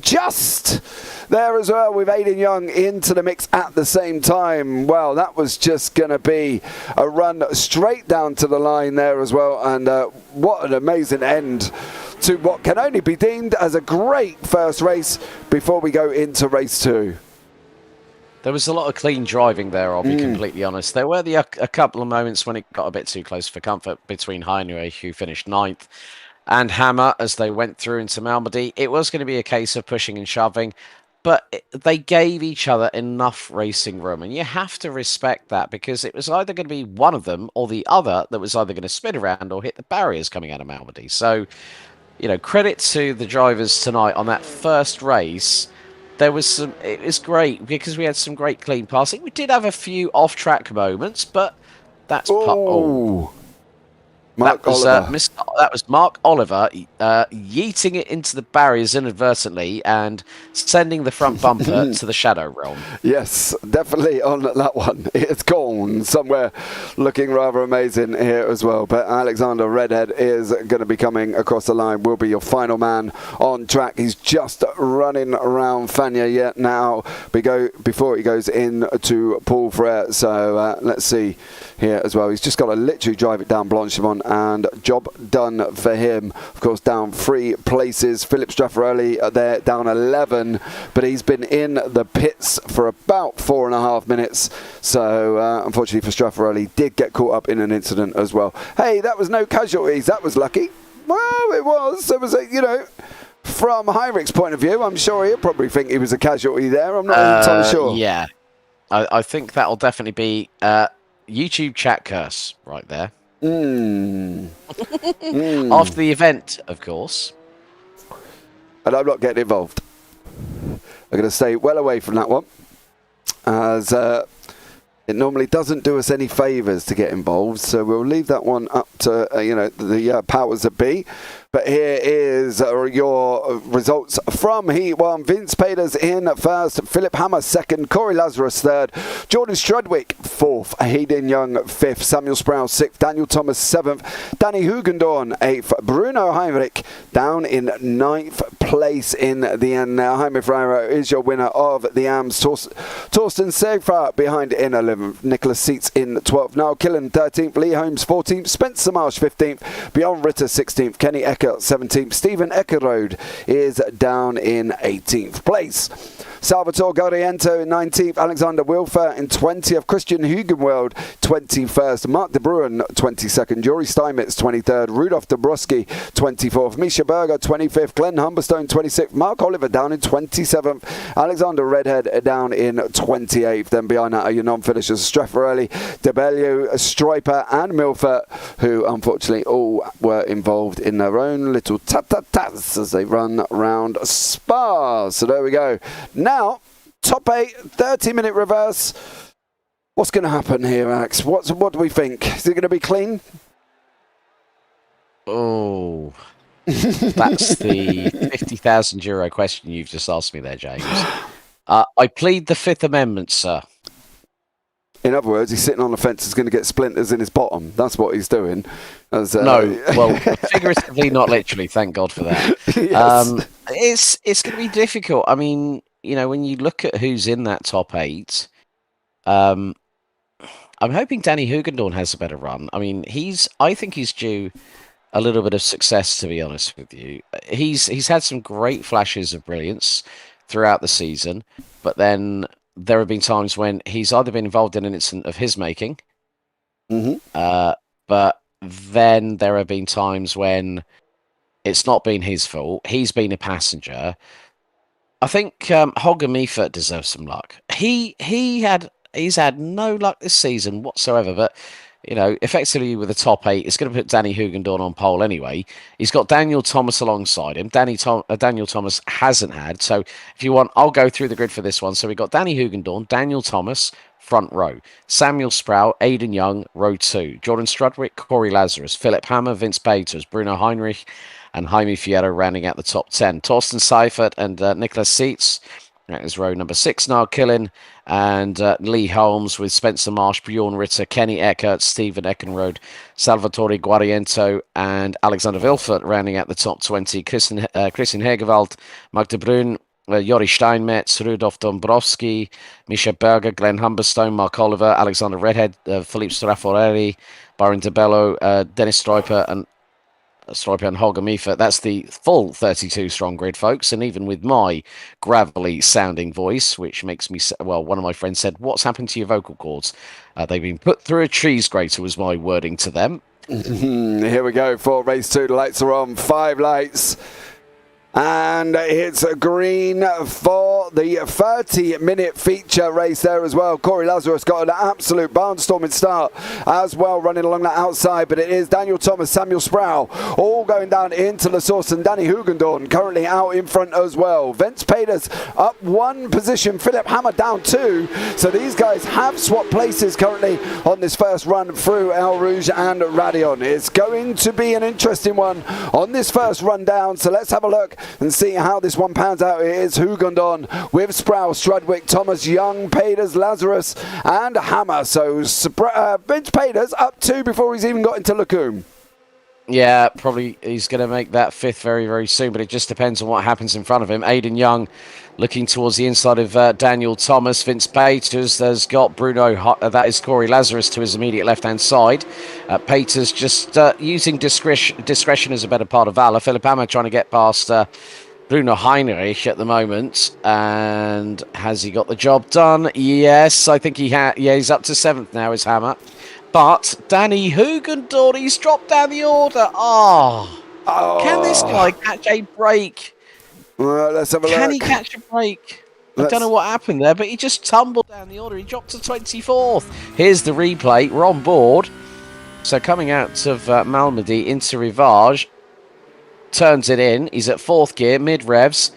Just there as well, with Aidan Young into the mix at the same time. Well, that was just going to be a run straight down to the line there as well. And what an amazing end to what can only be deemed as a great first race before we go into race 2. There was a lot of clean driving there, I'll be completely honest. There were a couple of moments when it got a bit too close for comfort between Heinrich, who finished 9th, and Hammer as they went through into Malmedy. It was going to be a case of pushing and shoving, but they gave each other enough racing room, and you have to respect that, because it was either going to be one of them or the other that was either going to spin around or hit the barriers coming out of Malmedy. So, you know, credit to the drivers tonight on that first race. It was great because we had some great clean passing. We did have a few off-track moments, but that's That was Mark Oliver yeeting it into the barriers inadvertently and sending the front bumper to the shadow realm. Yes, definitely on that one. It's gone somewhere, looking rather amazing here as well. But Alexander Redhead is going to be coming across the line, will be your final man on track. He's just running around Fagnes yet now before he goes into Paul Frere. So let's see here as well. He's just got to literally drive it down Blanchimont, and job done for him. Of course, down 3 places. Philip Straffarelli there down 11, but he's been in the pits for about 4.5 minutes. So unfortunately for Straffarelli, did get caught up in an incident as well. Hey, that was no casualties. That was lucky. Well, it was. It was, you know, from Heinrich's point of view, I'm sure he'll probably think he was a casualty there. I'm not entirely sure. Yeah, I think that'll definitely be YouTube chat curse right there. After the event, of course. And I'm not getting involved. I'm going to stay well away from that one, as it normally doesn't do us any favours to get involved. So we'll leave that one up to the powers that be. But here is your results from Heat 1. Vince Peters in first, Philip Hammer second, Corey Lazarus third, Jordan Strudwick fourth, Aidan Young fifth, Samuel Sproul sixth, Daniel Thomas seventh, Danny Hugendorn eighth, Bruno Heinrich down in ninth place in the end now. Jaime Ferreira is your winner of the AMS. Torsten Segfart behind in 11th. Nicholas Seitz in 12th. Niall Killen 13th. Lee Holmes 14th. Spencer Marsh 15th. Bjorn Ritter 16th. Kenny Eckert 17th. Stephen Eckerode is down in 18th place. Salvatore Gariento in 19th, Alexander Wilfer in 20th, Christian Hugenwald 21st, Mark de Bruin 22nd, Jory Steinmetz 23rd, Rudolf Dabrowski 24th, Misha Berger 25th, Glenn Humberstone 26th, Mark Oliver down in 27th, Alexander Redhead down in 28th. Then behind that are your non-finishers, Straffarelli, DeBellio, Stryper and Milford, who unfortunately all were involved in their own little tat-tat-tats as they run round Spa. So there we go. Now, top 8, 30-minute reverse. What's going to happen here, Alex? What do we think? Is it going to be clean? Oh, that's the €50,000 question you've just asked me there, James. I plead the Fifth Amendment, sir. In other words, he's sitting on the fence. He's going to get splinters in his bottom. That's what he's doing. No, well, figuratively, not literally. Thank God for that. Yes. It's going to be difficult. I mean, you know, when you look at who's in that top 8, I'm hoping Danny Hugendorn has a better run. I mean, I think he's due a little bit of success, to be honest with you. He's had some great flashes of brilliance throughout the season, but then there have been times when he's either been involved in an incident of his making, but then there have been times when it's not been his fault. He's been a passenger. I think Holger Meifert deserves some luck. He's had no luck this season whatsoever, but you know, effectively with the top 8, it's going to put Danny Hugendorn on pole anyway. He's got Daniel Thomas alongside him. Daniel Thomas hasn't had. So if you want, I'll go through the grid for this one. So we've got Danny Hugendorn, Daniel Thomas, front row. Samuel Sproul, Aidan Young, row 2. Jordan Strudwick, Corey Lazarus, Philip Hammer, Vince Peters, Bruno Heinrich, and Jaime Fierro rounding out the top 10. Torsten Seifert and Nicholas Seitz. That is row number 6. Niall Killen and Lee Holmes with Spencer Marsh, Bjorn Ritter, Kenny Eckert, Stephen Eckenrode, Salvatore Guariento and Alexander Wilfert rounding out the top 20. Christian Hegewald, Mark de Bruin, Jory Steinmetz, Rudolf Dombrowski, Misha Berger, Glenn Humberstone, Mark Oliver, Alexander Redhead, Philippe Straffarelli, Byron DeBello, Dennis Stryper and Holger Meifert. That's the full 32-strong grid, folks. And even with my gravelly-sounding voice, which makes me... Well, one of my friends said, what's happened to your vocal cords? They've been put through a cheese grater, was my wording to them. Here we go for race 2. The lights are on. 5 lights. And it's green for the 30-minute feature race there as well. Corey Lazarus got an absolute barnstorming start as well, running along that outside. But it is Daniel Thomas, Samuel Sproul, all going down into the source. And Danny Hugendorn currently out in front as well. Vince Peters up 1 position. Philip Hammer down 2. So these guys have swapped places currently on this first run through El Rouge and Radion. It's going to be an interesting one on this first run down. So let's have a look and see how this one pans out. It is Hugendorn with Sproul, Strudwick, Thomas, Young, Peters, Lazarus and Hammer. So Vince Peters up 2 before he's even got into Lacombe. Yeah, probably he's going to make that 5th very, very soon, but it just depends on what happens in front of him. Aidan Young looking towards the inside of Daniel Thomas. Vince Peters has got Bruno, that is Corey Lazarus, to his immediate left-hand side. Peters just using discretion as a better part of valour. Philip Hammer trying to get past Bruno Heinrich at the moment. And has he got the job done? Yes, I think he has. Yeah, he's up to 7th now, is Hammer. But Danny Hugendorn, he's dropped down the order. Can this guy catch a break? Well, let's have a look. Can he catch a break? I don't know what happened there, but he just tumbled down the order. He dropped to 24th. Here's the replay. We're on board. So coming out of Malmedy into Rivage. Turns it in. He's at 4th gear, mid-revs.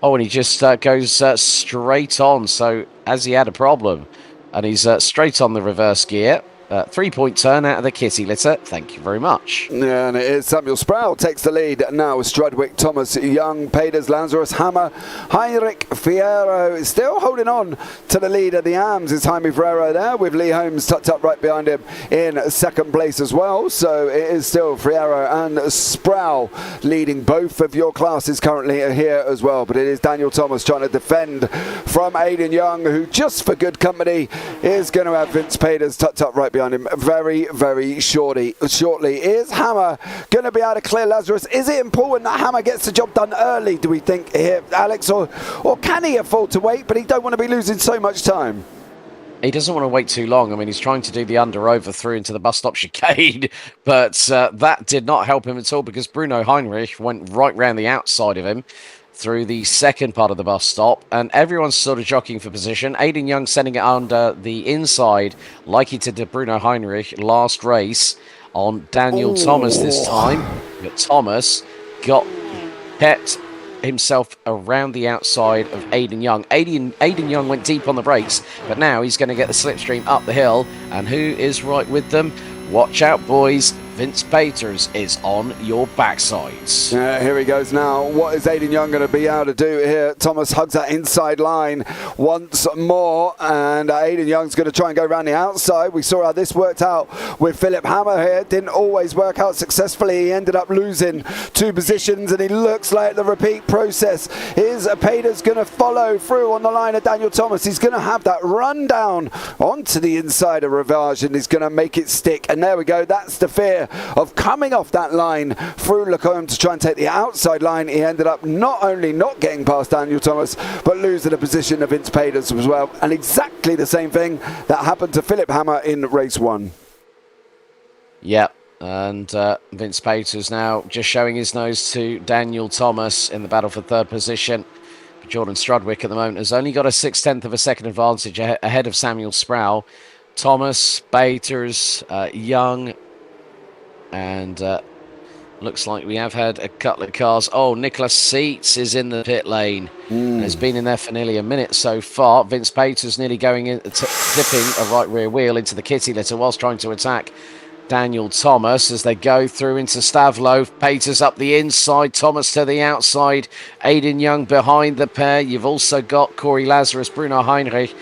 Oh, and he just goes straight on. So as he had a problem. And he's straight on the reverse gear. 3-point turn out of the kitty litter. Thank you very much. Yeah, and it is Samuel Sproul takes the lead now with Strudwick, Thomas, Young, Peders, Lazarus, Hammer, Heinrich, Fierro is still holding on to the lead at the AMS. It's Jaime Ferrero there with Lee Holmes tucked up right behind him in second place as well. So it is still Fierro and Sproul leading both of your classes currently here as well. But it is Daniel Thomas trying to defend from Aidan Young, who just for good company is going to have Vince Peders tucked up right behind him very, very shortly. Is Hammer going to be able to clear Lazarus? Is it important that Hammer gets the job done early, do we think here, Alex? Or can he afford to wait, but he don't want to be losing so much time? He doesn't want to wait too long. I mean, he's trying to do the under-over through into the bus stop chicane, but that did not help him at all because Bruno Heinrich went right round the outside of him through the second part of the bus stop, and everyone's sort of jockeying for position. Aidan Young sending it under the inside, like he did to Bruno Heinrich last race on Daniel Thomas this time. But Thomas kept himself around the outside of Aidan Young. Aidan Young went deep on the brakes, but now he's going to get the slipstream up the hill, and who is right with them? Watch out, boys. Vince Peters is on your backsides. Here he goes now. What is Aidan Young going to be able to do here? Thomas hugs that inside line once more, and Aidan Young's going to try and go around the outside. We saw how this worked out with Philip Hammer here. Didn't always work out successfully. He ended up losing 2 positions, and he looks like the repeat process is Peters going to follow through on the line of Daniel Thomas. He's going to have that run down onto the inside of Rivage, and he's going to make it stick. And there we go. That's the fear of coming off that line through Lacombe to try and take the outside line. He ended up not only not getting past Daniel Thomas, but losing the position of Vince Peters as well. And exactly the same thing that happened to Philip Hammer in race 1. Yep. And Vince Peters now just showing his nose to Daniel Thomas in the battle for third position. Jordan Strudwick at the moment has only got a 0.6 of a second advantage ahead of Samuel Sproul. Thomas, Peters, Young, and looks like we have had a couple of cars. Oh, Nicholas Seitz is in the pit lane. Has been in there for nearly a minute so far. Vince Peters nearly going in, tipping a right rear wheel into the kitty litter whilst trying to attack Daniel Thomas as they go through into Stavlo. Peters up the inside, Thomas to the outside, Aidan Young behind the pair. You've also got Corey Lazarus, Bruno Heinrich.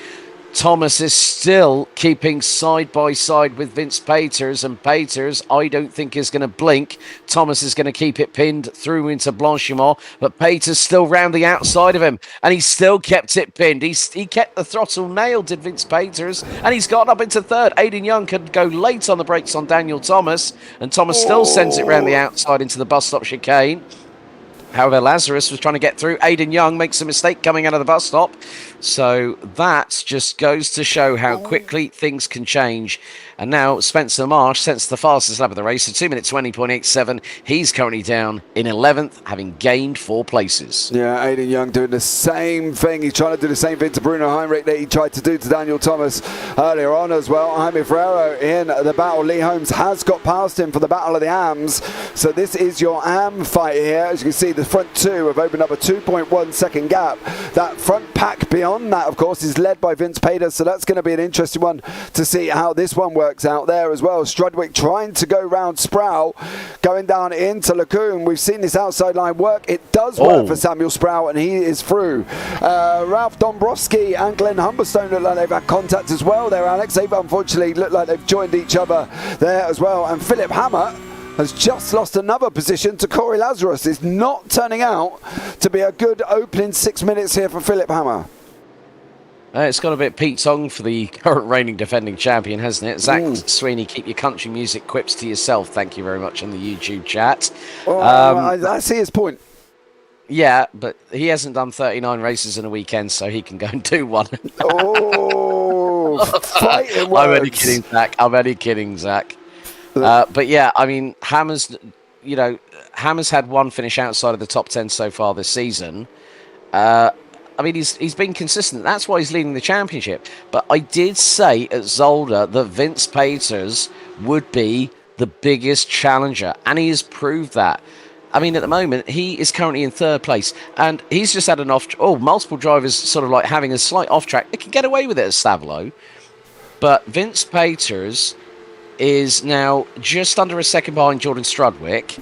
Thomas is still keeping side by side with Vince Peters, and Peters, I don't think, is going to blink. Thomas is going to keep it pinned through into Blanchimont, but Peters still round the outside of him, and he still kept it pinned. He kept the throttle nailed, did Vince Peters, and he's got up into third. Aidan Young could go late on the brakes on Daniel Thomas, and Thomas still sends it round the outside into the bus stop chicane. However, Lazarus was trying to get through. Aidan Young makes a mistake coming out of the bus stop. So that just goes to show how quickly things can change. And now Spencer Marsh sets the fastest lap of the race, so 2 minutes 20.87. He's currently down in 11th, having gained 4 places. Yeah, Aidan Young doing the same thing. He's trying to do the same thing to Bruno Heinrich that he tried to do to Daniel Thomas earlier on as well. Jaime Ferrero in the battle. Lee Holmes has got past him for the Battle of the AMs. So this is your AM fight here. As you can see, the front 2 have opened up a 2.1 second gap. That front pack beyond that, of course, is led by Vince Peters. So that's going to be an interesting one to see how this one works out there as well. Strudwick trying to go round Sproul, going down into Lacombe. We've seen this outside line work. It does work for Samuel Sproul, and he is through. Ralph Dombrowski and Glenn Humberstone look like they've had contact as well there, Alex. They've unfortunately looked like they've joined each other there as well. And Philip Hammer has just lost another position to Corey Lazarus. It's not turning out to be a good opening 6 minutes here for Philip Hammer. It's got a bit Pete Tong for the current reigning defending champion, hasn't it? Zach Sweeney, keep your country music quips to yourself. Thank you very much in the YouTube chat. I see his point. Yeah, but he hasn't done 39 races in a weekend, so he can go and do one. Fighting words. I'm only kidding, Zach. But yeah, I mean, Hammer's had one finish outside of the top 10 so far this season. I mean, he's been consistent. That's why he's leading the championship. But I did say at Zolder that Vince Peters would be the biggest challenger, and he has proved that. I mean, at the moment, he is currently in third place, and he's just had an multiple drivers sort of like having a slight off track. They can get away with it at Stavlo. But Vince Peters is now just under a second behind Jordan Strudwick.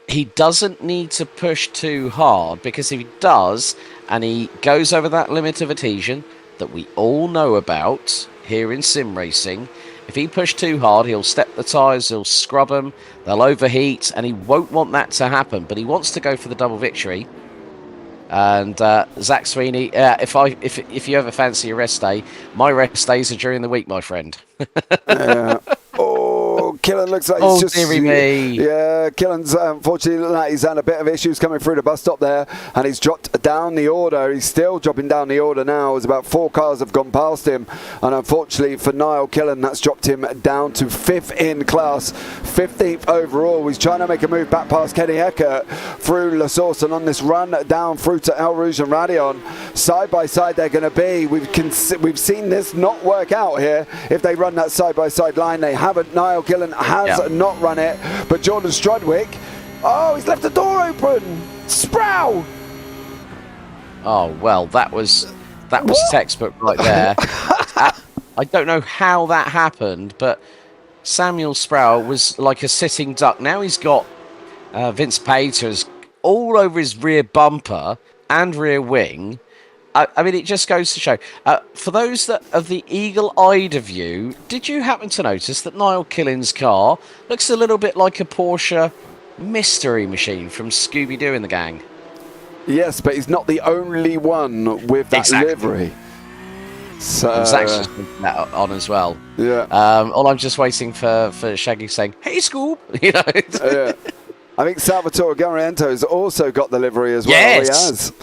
He doesn't need to push too hard, because if he does, and he goes over that limit of adhesion that we all know about here in sim racing, if he pushed too hard, he'll step the tyres, he'll scrub them, they'll overheat, and he won't want that to happen. But he wants to go for the double victory. And Zach Sweeney, if you ever fancy a rest day, my rest days are during the week, my friend. Oh, Killen looks like he's just... dearie me. Yeah, Killen's unfortunately looking like he's had a bit of issues coming through the bus stop there, and he's dropped down the order. He's still dropping down the order now, as about 4 cars have gone past him, and unfortunately for Niall Killen, that's dropped him down to 5th in class, 15th overall. He's trying to make a move back past Kenny Eckert through La Source, and on this run down through to El Rouge and Radion, side by side they're going to be. We've seen this not work out here. If they run that side by side line, they haven't. Niall Killen has not run it, but Jordan Strudwick, oh, he's left the door open. Sproul. Oh well, that was textbook right there. I don't know how that happened, but Samuel Sproul was like a sitting duck. Now he's got Vince Paters all over his rear bumper and rear wing. I mean, it just goes to show. For those that of the eagle-eyed of you, did you happen to notice that Niall Killen's car looks a little bit like a Porsche mystery machine from Scooby-Doo and the gang? Yes, but he's not the only one with that livery. So Zach's just putting that on as well. Yeah. All I'm just waiting for Shaggy saying, "Hey, Scoob," you know. Yeah. I think Salvatore Garriento has also got the livery as well. Yes. He has.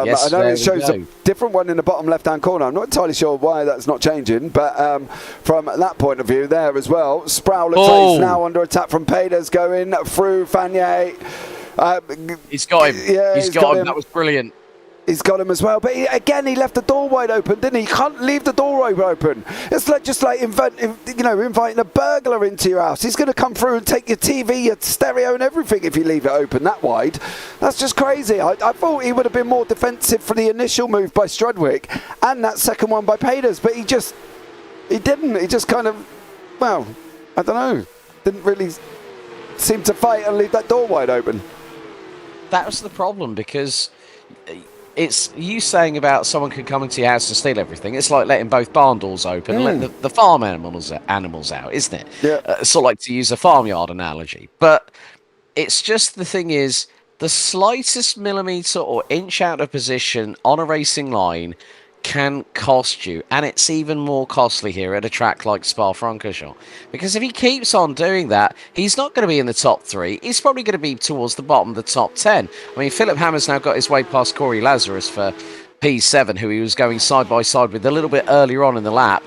Yes, I know it shows a different one in the bottom left-hand corner. I'm not entirely sure why that's not changing, but from that point of view there as well, Sproul looks like he's now under attack from Peders going through Fanier. He's got him. Yeah, he's got him. That was brilliant. He's got him as well, but again, he left the door wide open, didn't he? You can't leave the door open. It's like just like inviting a burglar into your house. He's going to come through and take your TV, your stereo, and everything if you leave it open that wide. That's just crazy. I thought he would have been more defensive for the initial move by Strudwick and that second one by Peders, but he didn't. He just kind of, well, I don't know, didn't really seem to fight and leave that door wide open. That was the problem, because it's you saying about someone could come into your house and steal everything. It's like letting both barn doors open and let the farm animals out, isn't it? Yeah. Sort of like, to use a farmyard analogy. But it's just, the thing is, the slightest millimetre or inch out of position on a racing line can cost you, and it's even more costly here at a track like Spa-Francorchamps, because if he keeps on doing that, he's not going to be in the top 3. He's probably going to be towards the bottom of the top 10. I mean, Philip Hammer's now got his way past Corey Lazarus for P7, who he was going side by side with a little bit earlier on in the lap.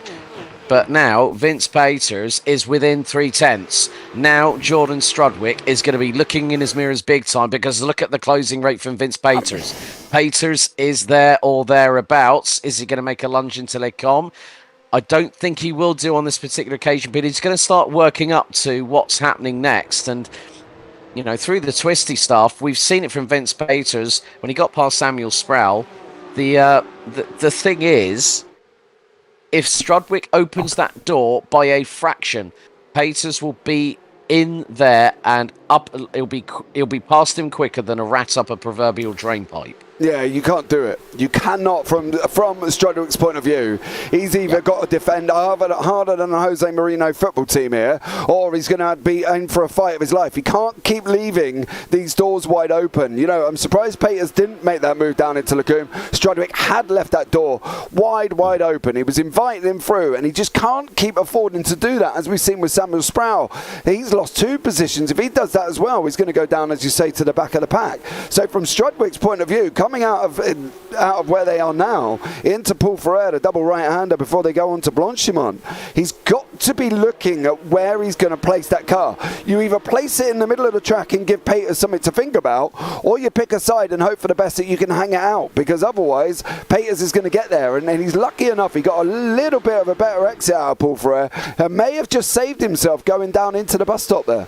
But now Vince Paters is within 3/10. Now Jordan Strudwick is going to be looking in his mirrors big time, because look at the closing rate from Vince Paters. Paters is there or thereabouts. Is he going to make a lunge into Les Combes? I don't think he will do on this particular occasion, but he's going to start working up to what's happening next. And, you know, through the twisty stuff, we've seen it from Vince Paters when he got past Samuel Sproul. The thing is, if Strudwick opens that door by a fraction, Paters will be in there and up. He'll be past him quicker than a rat up a proverbial drain pipe. Yeah, you can't do it. You cannot, from Strudwick's point of view. He's either got to defend harder than a Jose Mourinho football team here, or he's going to be in for a fight of his life. He can't keep leaving these doors wide open. You know, I'm surprised Paters didn't make that move down into Les Combes. Strudwick had left that door wide open. He was inviting him through, and he just can't keep affording to do that, as we've seen with Samuel Sproul. He's lost 2 positions. If he does that as well, he's going to go down, as you say, to the back of the pack. So from Strudwick's point of view, coming out of where they are now into Paul Ferrer, a double right-hander, before they go on to Blanchimont, he's got to be looking at where he's going to place that car. You either place it in the middle of the track and give Paters something to think about, or you pick a side and hope for the best that you can hang it out, because otherwise Paters is going to get there. And he's lucky enough, he got a little bit of a better exit out of Paul Ferrer and may have just saved himself going down into the bus stop there.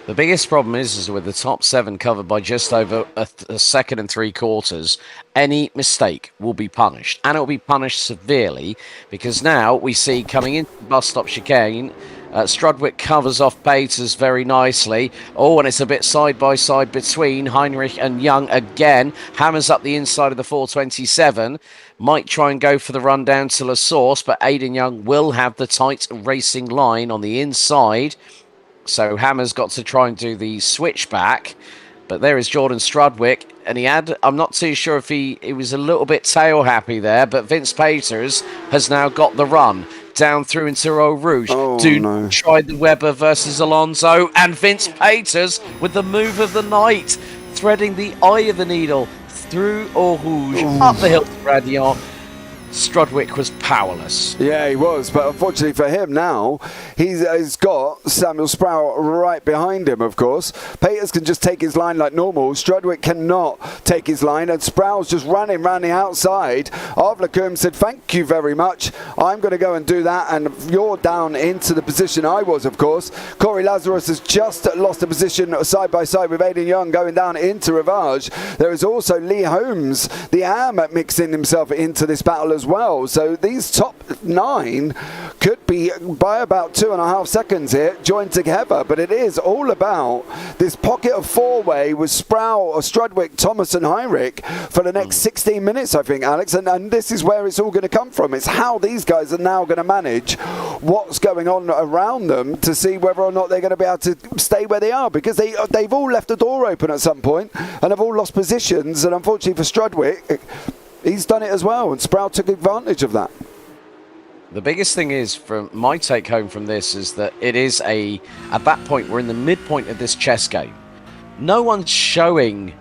The biggest problem is with the top 7 covered by just over a second and 3/4, any mistake will be punished. And it will be punished severely, because now we see coming into the bus stop chicane, Strudwick covers off Peters very nicely. Oh, and it's a bit side-by-side between Heinrich and Young again. Hammers up the inside of the 427. Might try and go for the run down to La Source, but Aidan Young will have the tight racing line on the inside. So Hammer's got to try and do the switchback. But there is Jordan Strudwick, and I'm not too sure if he was a little bit tail happy there, but Vince Peters has now got the run down through into Eau Rouge. Try the Weber versus Alonso, and Vince Peters with the move of the night, threading the eye of the needle through Eau Rouge, up the hill to Radiant. Strudwick was powerless. Yeah, he was, but unfortunately for him now, he's got Samuel Sproul right behind him, of course. Peters can just take his line like normal. Strudwick cannot take his line, and Sproul's just running around the outside. Avlakum said, thank you very much. I'm going to go and do that, and you're down into the position I was, of course. Corey Lazarus has just lost a position side by side with Aidan Young going down into Rivage. There is also Lee Holmes, the AM, mixing himself into this battle as well. So these top 9 could be by about 2.5 seconds here joined together, but it is all about this pocket of 4-way with Sproul, Strudwick, Thomas and Heinrich for the next 16 minutes, I think, Alex, and this is where it's all going to come from. It's how these guys are now going to manage what's going on around them to see whether or not they're going to be able to stay where they are, because they've all left the door open at some point and have all lost positions, and unfortunately for Strudwick, he's done it as well, and Sproul took advantage of that. The biggest thing is, from my take home from this, is that it is at that point, we're in the midpoint of this chess game. No one's showing,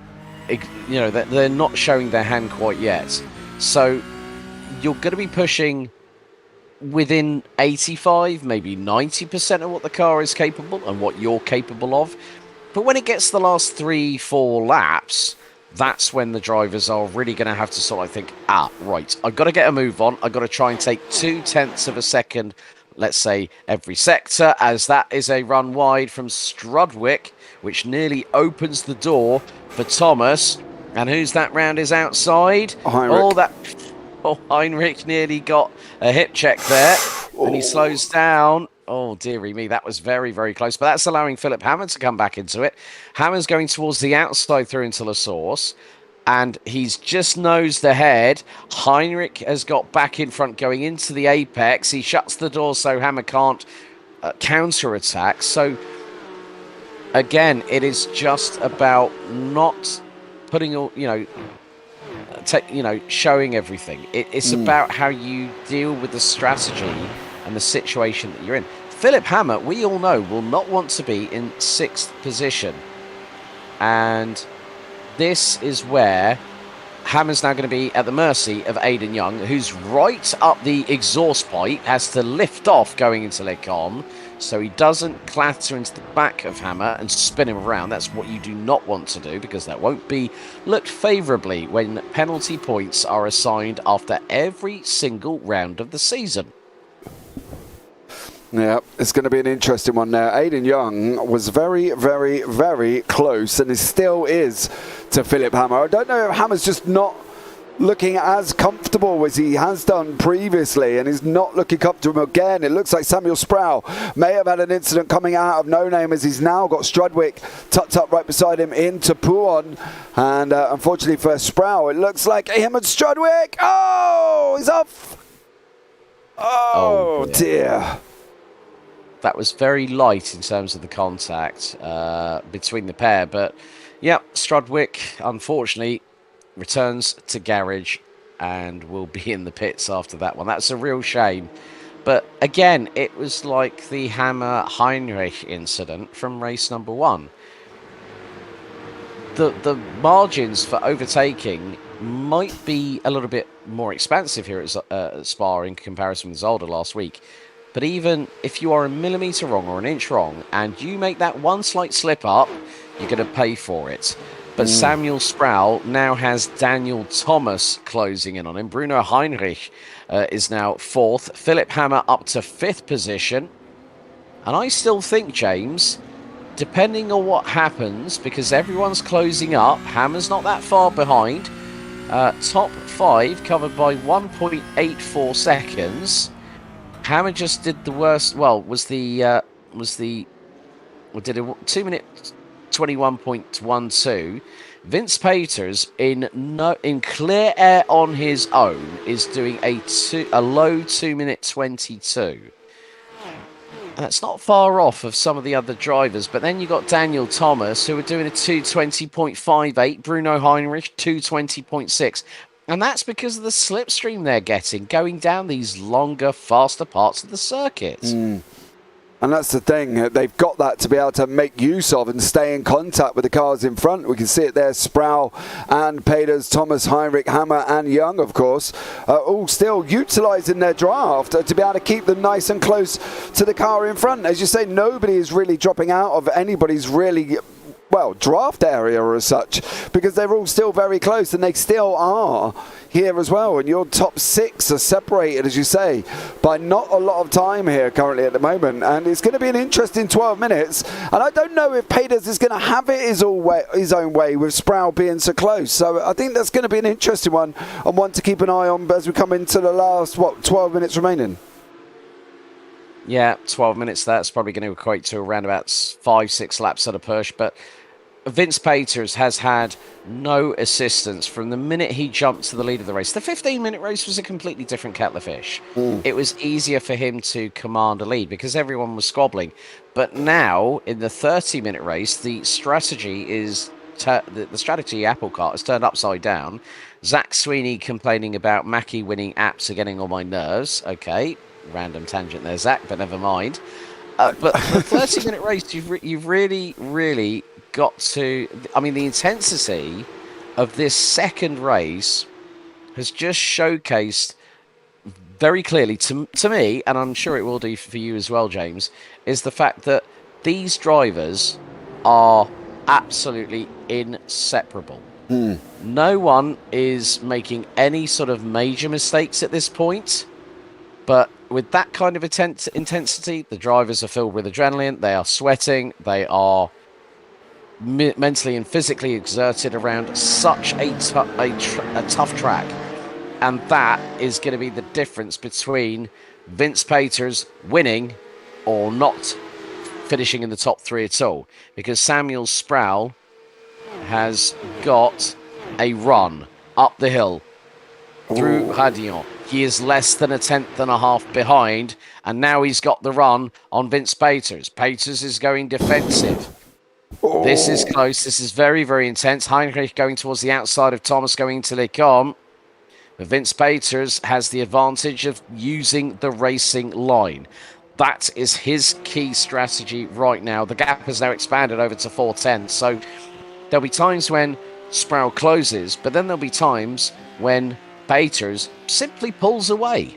that they're not showing their hand quite yet. So you're going to be pushing within 85, maybe 90% of what the car is capable and what you're capable of. But when it gets the last 3-4 laps, that's when the drivers are really going to have to sort of think, right, I've got to get a move on. I've got to try and take 0.2 of a second, let's say, every sector, as that is a run wide from Strudwick, which nearly opens the door for Thomas. And who's that round is outside? Heinrich. Heinrich nearly got a hip check there, and he slows down. Oh, dearie me, that was very, very close. But that's allowing Philip Hammer to come back into it. Hammer's going towards the outside through into La Source, and he's just nosed ahead. Heinrich has got back in front going into the apex. He shuts the door so Hammer can't counter-attack. So, again, it is just about not putting all, showing everything. It's about how you deal with the strategy and the situation that you're in. Philip Hammer, we all know, will not want to be in 6th position. And this is where Hammer's now going to be at the mercy of Aidan Young, who's right up the exhaust pipe, has to lift off going into Les Combes, so he doesn't clatter into the back of Hammer and spin him around. That's what you do not want to do, because that won't be looked favourably when penalty points are assigned after every single round of the season. Yeah, it's going to be an interesting one now. Aidan Young was very, very, very close, and it still is, to Philip Hammer. I don't know if Hammer's just not looking as comfortable as he has done previously, and he's not looking comfortable again. It looks like Samuel Sproul may have had an incident coming out of no name, as he's now got Strudwick tucked up right beside him into Pouon. And unfortunately for Sproul, it looks like him and Strudwick. Oh, he's off. Oh dear. That was very light in terms of the contact between the pair. But, yeah, Strudwick, unfortunately, returns to garage and will be in the pits after that one. That's a real shame. But, again, it was like the Hammer-Heinrich incident from race number 1. The margins for overtaking might be a little bit more expansive here at Spa in comparison with Zolder last week. But even if you are a millimetre wrong or an inch wrong and you make that one slight slip up, you're going to pay for it. But Samuel Sproul now has Daniel Thomas closing in on him. Bruno Heinrich is now 4th. Philip Hammer up to 5th position. And I still think, James, depending on what happens, because everyone's closing up, Hammer's not that far behind. Top 5 covered by 1.84 seconds. Hammer just did the worst. Well, did a 2-minute 21.12. Vince Peters in clear air on his own is doing a low 2-minute 22. And that's not far off of some of the other drivers. But then you got Daniel Thomas, who are doing a 2:20.58. Bruno Heinrich, 2:20.6. And that's because of the slipstream they're getting, going down these longer, faster parts of the circuit. And that's the thing, they've got that to be able to make use of and stay in contact with the cars in front. We can see it there, Sproul and Peters, Thomas, Heinrich, Hammer and Young, of course, all still utilising their draft to be able to keep them nice and close to the car in front. As you say, nobody is really dropping out of anybody's really... well, draft area as such, because they're all still very close, and they still are here as well. And your top 6 are separated, as you say, by not a lot of time here currently at the moment. And it's going to be an interesting 12 minutes. And I don't know if Peters is going to have it his own way with Sproul being so close. So I think that's going to be an interesting one, and one to keep an eye on as we come into the last, 12 minutes remaining. Yeah, 12 minutes. That's probably going to equate to around about 5-6 laps at a push. But Vince Peters has had no assistance from the minute he jumped to the lead of the race. The 15-minute race was a completely different kettle of fish. It was easier for him to command a lead because everyone was squabbling. But now, in the 30-minute race, the strategy is... the strategy Apple Cart has turned upside down. Zach Sweeney complaining about Mackie winning apps are getting on my nerves. Okay, random tangent there, Zach, but never mind. But the 30-minute race, you've really got to... I mean, the intensity of this second race has just showcased very clearly to me, and I'm sure it will do for you as well, James, is the fact that these drivers are absolutely inseparable. No one is making any sort of major mistakes at this point, but with that kind of intensity, the drivers are filled with adrenaline, they are sweating, they are mentally and physically exerted around such a tough track. And that is going to be the difference between Vince Peters winning or not finishing in the top 3 at all. Because Samuel Sproul has got a run up the hill through Radillon. He is less than a tenth and a half behind, and now he's got the run on Vince Peters. Peters is going defensive. This is close. This is very, very intense. Heinrich going towards the outside of Thomas going to Lecombe. But Vince Peters has the advantage of using the racing line. That is his key strategy right now. The gap has now expanded over to 4/10. So there'll be times when Sproul closes, but then there'll be times when Peters simply pulls away.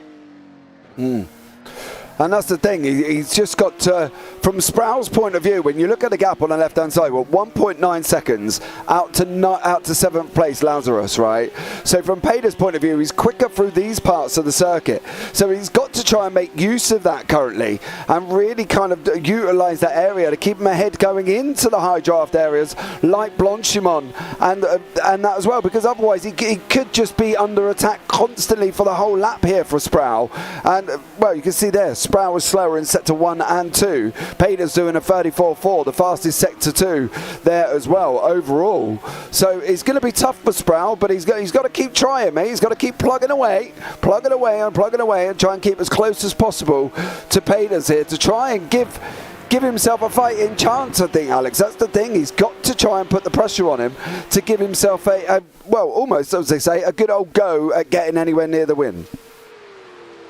And that's the thing, he's just got to, from Sproul's point of view, when you look at the gap on the left-hand side, well, 1.9 seconds out to 7th place Lazarus, right? So from Peters' point of view, he's quicker through these parts of the circuit. So he's got to try and make use of that currently and really kind of utilise that area to keep him ahead going into the high draft areas like Blanchimont and that as well, because otherwise he could just be under attack constantly for the whole lap here for Sproul. And, well, you can see there, Sproul was slower in sector 1 and 2. Peters doing a 34.4, the fastest sector 2 there as well overall. So it's going to be tough for Sproul, but he's got to keep trying, mate. He's got to keep plugging away and try and keep as close as possible to Peters here to try and give himself a fighting chance, I think, Alex. That's the thing. He's got to try and put the pressure on him to give himself almost, as they say, a good old go at getting anywhere near the win.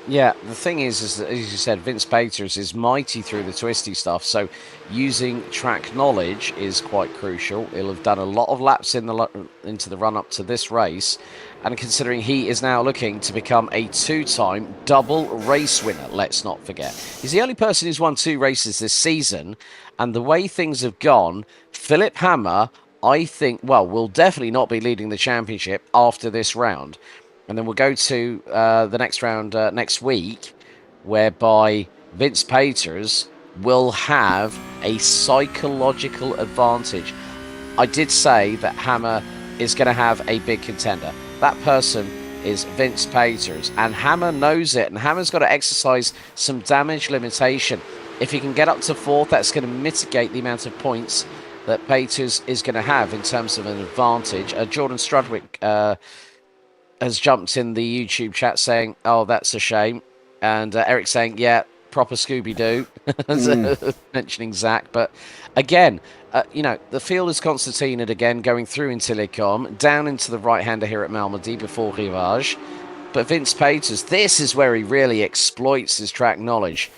Yeah, the thing is that, as you said, Vince Peters is mighty through the twisty stuff, so using track knowledge is quite crucial. He'll have done a lot of laps into the run-up to this race, and considering he is now looking to become a 2-time double race winner, let's not forget. He's the only person who's won 2 races this season, and the way things have gone, Philip Hammer, I think, will definitely not be leading the championship after this round. And then we'll go to the next round next week, whereby Vince Peters will have a psychological advantage. I did say that Hammer is going to have a big contender. That person is Vince Peters, and Hammer knows it, and Hammer's got to exercise some damage limitation. If he can get up to 4th, that's going to mitigate the amount of points that Peters is going to have in terms of an advantage. Jordan Strudwick has jumped in the YouTube chat saying, oh, that's a shame. And Eric saying, yeah, proper Scooby-Doo, mentioning Zach. But again, the field is concertinaed again, going through into Lecom, down into the right-hander here at Malmedy before Rivage. But Vince Peters, this is where he really exploits his track knowledge.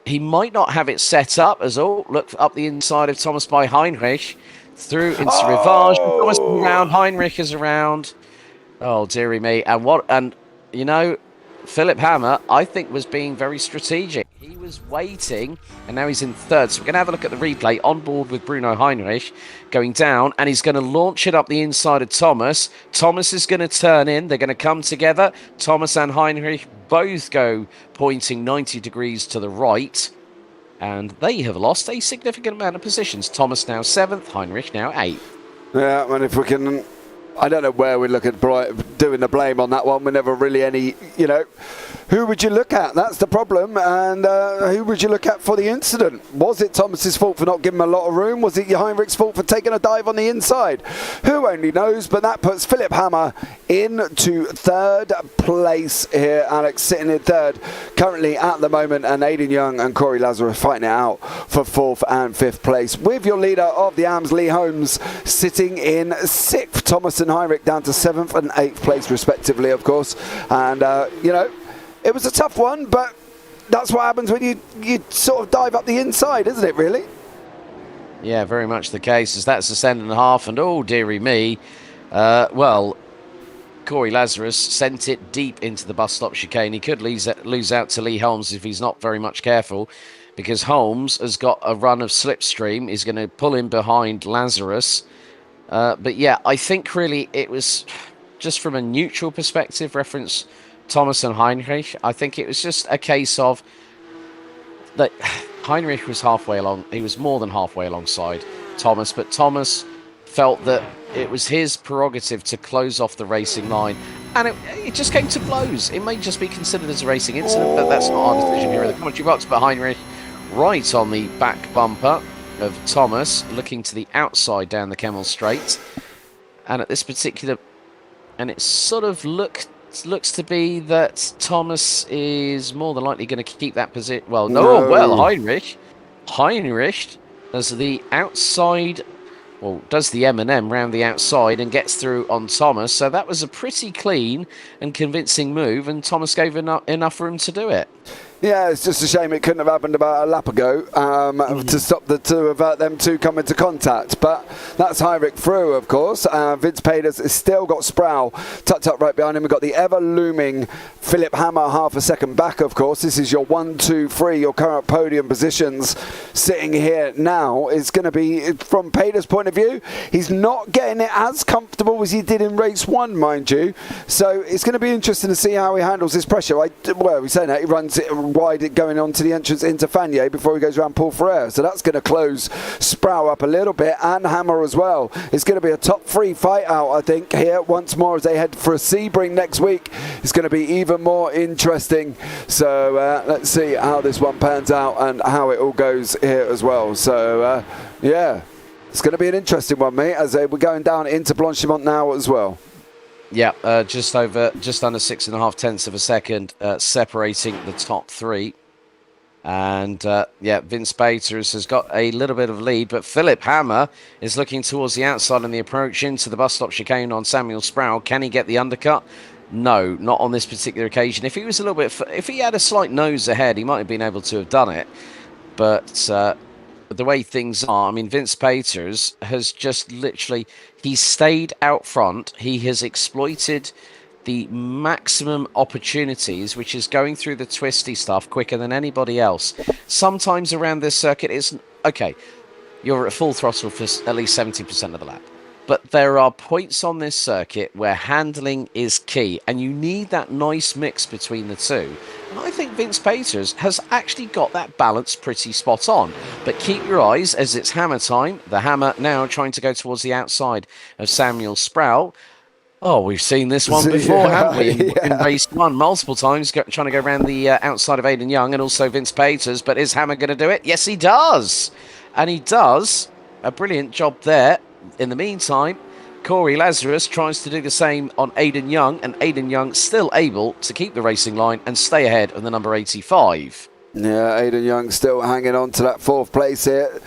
He might not have it set up as look up the inside of Thomas by Heinrich, through into Rivage. Thomas is around, Heinrich is around. Oh, dearie me. And Philip Hammer, I think, was being very strategic. He was waiting, and now he's in 3rd. So we're going to have a look at the replay on board with Bruno Heinrich going down, and he's going to launch it up the inside of Thomas. Thomas is going to turn in. They're going to come together. Thomas and Heinrich both go pointing 90 degrees to the right, and they have lost a significant amount of positions. Thomas now 7th, Heinrich now 8th. Yeah, and if we can... I don't know where we look at doing the blame on that one. We're never really any, who would you look at? That's the problem. And who would you look at for the incident? Was it Thomas's fault for not giving him a lot of room? Was it Heinrich's fault for taking a dive on the inside? Who only knows? But that puts Philip Hammer into 3rd place here. Alex sitting in 3rd currently at the moment. And Aidan Young and Corey Lazarus fighting it out for 4th and 5th place. With your leader of the AMS, Lee Holmes, sitting in 6th. Thomas and Heinrich down to 7th and 8th place respectively, of course. And, it was a tough one, but that's what happens when you sort of dive up the inside, isn't it, really? Yeah, very much the case, as that's a 7.5, and oh, dearie me. Corey Lazarus sent it deep into the bus stop chicane. He could lose out to Lee Holmes if he's not very much careful, because Holmes has got a run of slipstream. He's going to pull in behind Lazarus. But yeah, I think really it was just from a neutral perspective, reference Thomas and Heinrich. I think it was just a case of that Heinrich was halfway along. He was more than halfway alongside Thomas, but Thomas felt that it was his prerogative to close off the racing line, and it just came to blows. It may just be considered as a racing incident, but that's not our decision here in the commentary box. But Heinrich right on the back bumper of Thomas, looking to the outside down the Kemmel Straight, and at this particular, and it sort of looks to be that Thomas is more than likely going to keep that position. Well, no. Well, Heinrich does the outside, does the M&M round the outside and gets through on Thomas. So that was a pretty clean and convincing move, and Thomas gave enough room to do it. Yeah, it's just a shame it couldn't have happened about a lap ago to stop to avert them two coming to contact. But that's Heinrich through, of course. Vince Peters has still got Sproul tucked up right behind him. We've got the ever-looming Philip Hammer half a second back, of course. This is your 1, 2, 3, your current podium positions sitting here now. It's going to be, from Peters' point of view, he's not getting it as comfortable as he did in race 1, mind you. So it's going to be interesting to see how he handles this pressure. We're saying that he runs it wide going on to the entrance into Fagnier before he goes around Paul Ferrer. So that's going to close Sproul up a little bit, and Hammer as well. It's going to be a top 3 fight out, I think, here once more as they head for a Sebring next week. It's going to be even more interesting. So let's see how this one pans out and how it all goes here as well. So yeah, it's going to be an interesting one, mate, as we're going down into Blanchimont now as well. Yeah, just under 6.5 tenths of a second separating the top 3. And Vince Peters has got a little bit of lead, but Philip Hammer is looking towards the outside on the approach into the bus stop chicane on Samuel Sproul. Can he get the undercut? No, not on this particular occasion. If he was if he had a slight nose ahead, he might have been able to have done it. But the way things are, I mean, Vince Peters has just literally, he stayed out front. He has exploited the maximum opportunities, which is going through the twisty stuff quicker than anybody else. Sometimes around this circuit, it's okay, you're at full throttle for at least 70% of the lap. But there are points on this circuit where handling is key, and you need that nice mix between the two. And I think Vince Peters has actually got that balance pretty spot on. But keep your eyes, as it's Hammer time. The Hammer now trying to go towards the outside of Samuel Sproul. Oh, we've seen this one before, haven't we? In race one, multiple times, trying to go around the outside of Aidan Young and also Vince Peters. But is Hammer going to do it? Yes, he does. And he does a brilliant job there. In the meantime, Corey Lazarus tries to do the same on Aidan Young, and Aidan Young still able to keep the racing line and stay ahead of the number 85. Yeah, Aidan Young still hanging on to that 4th place here.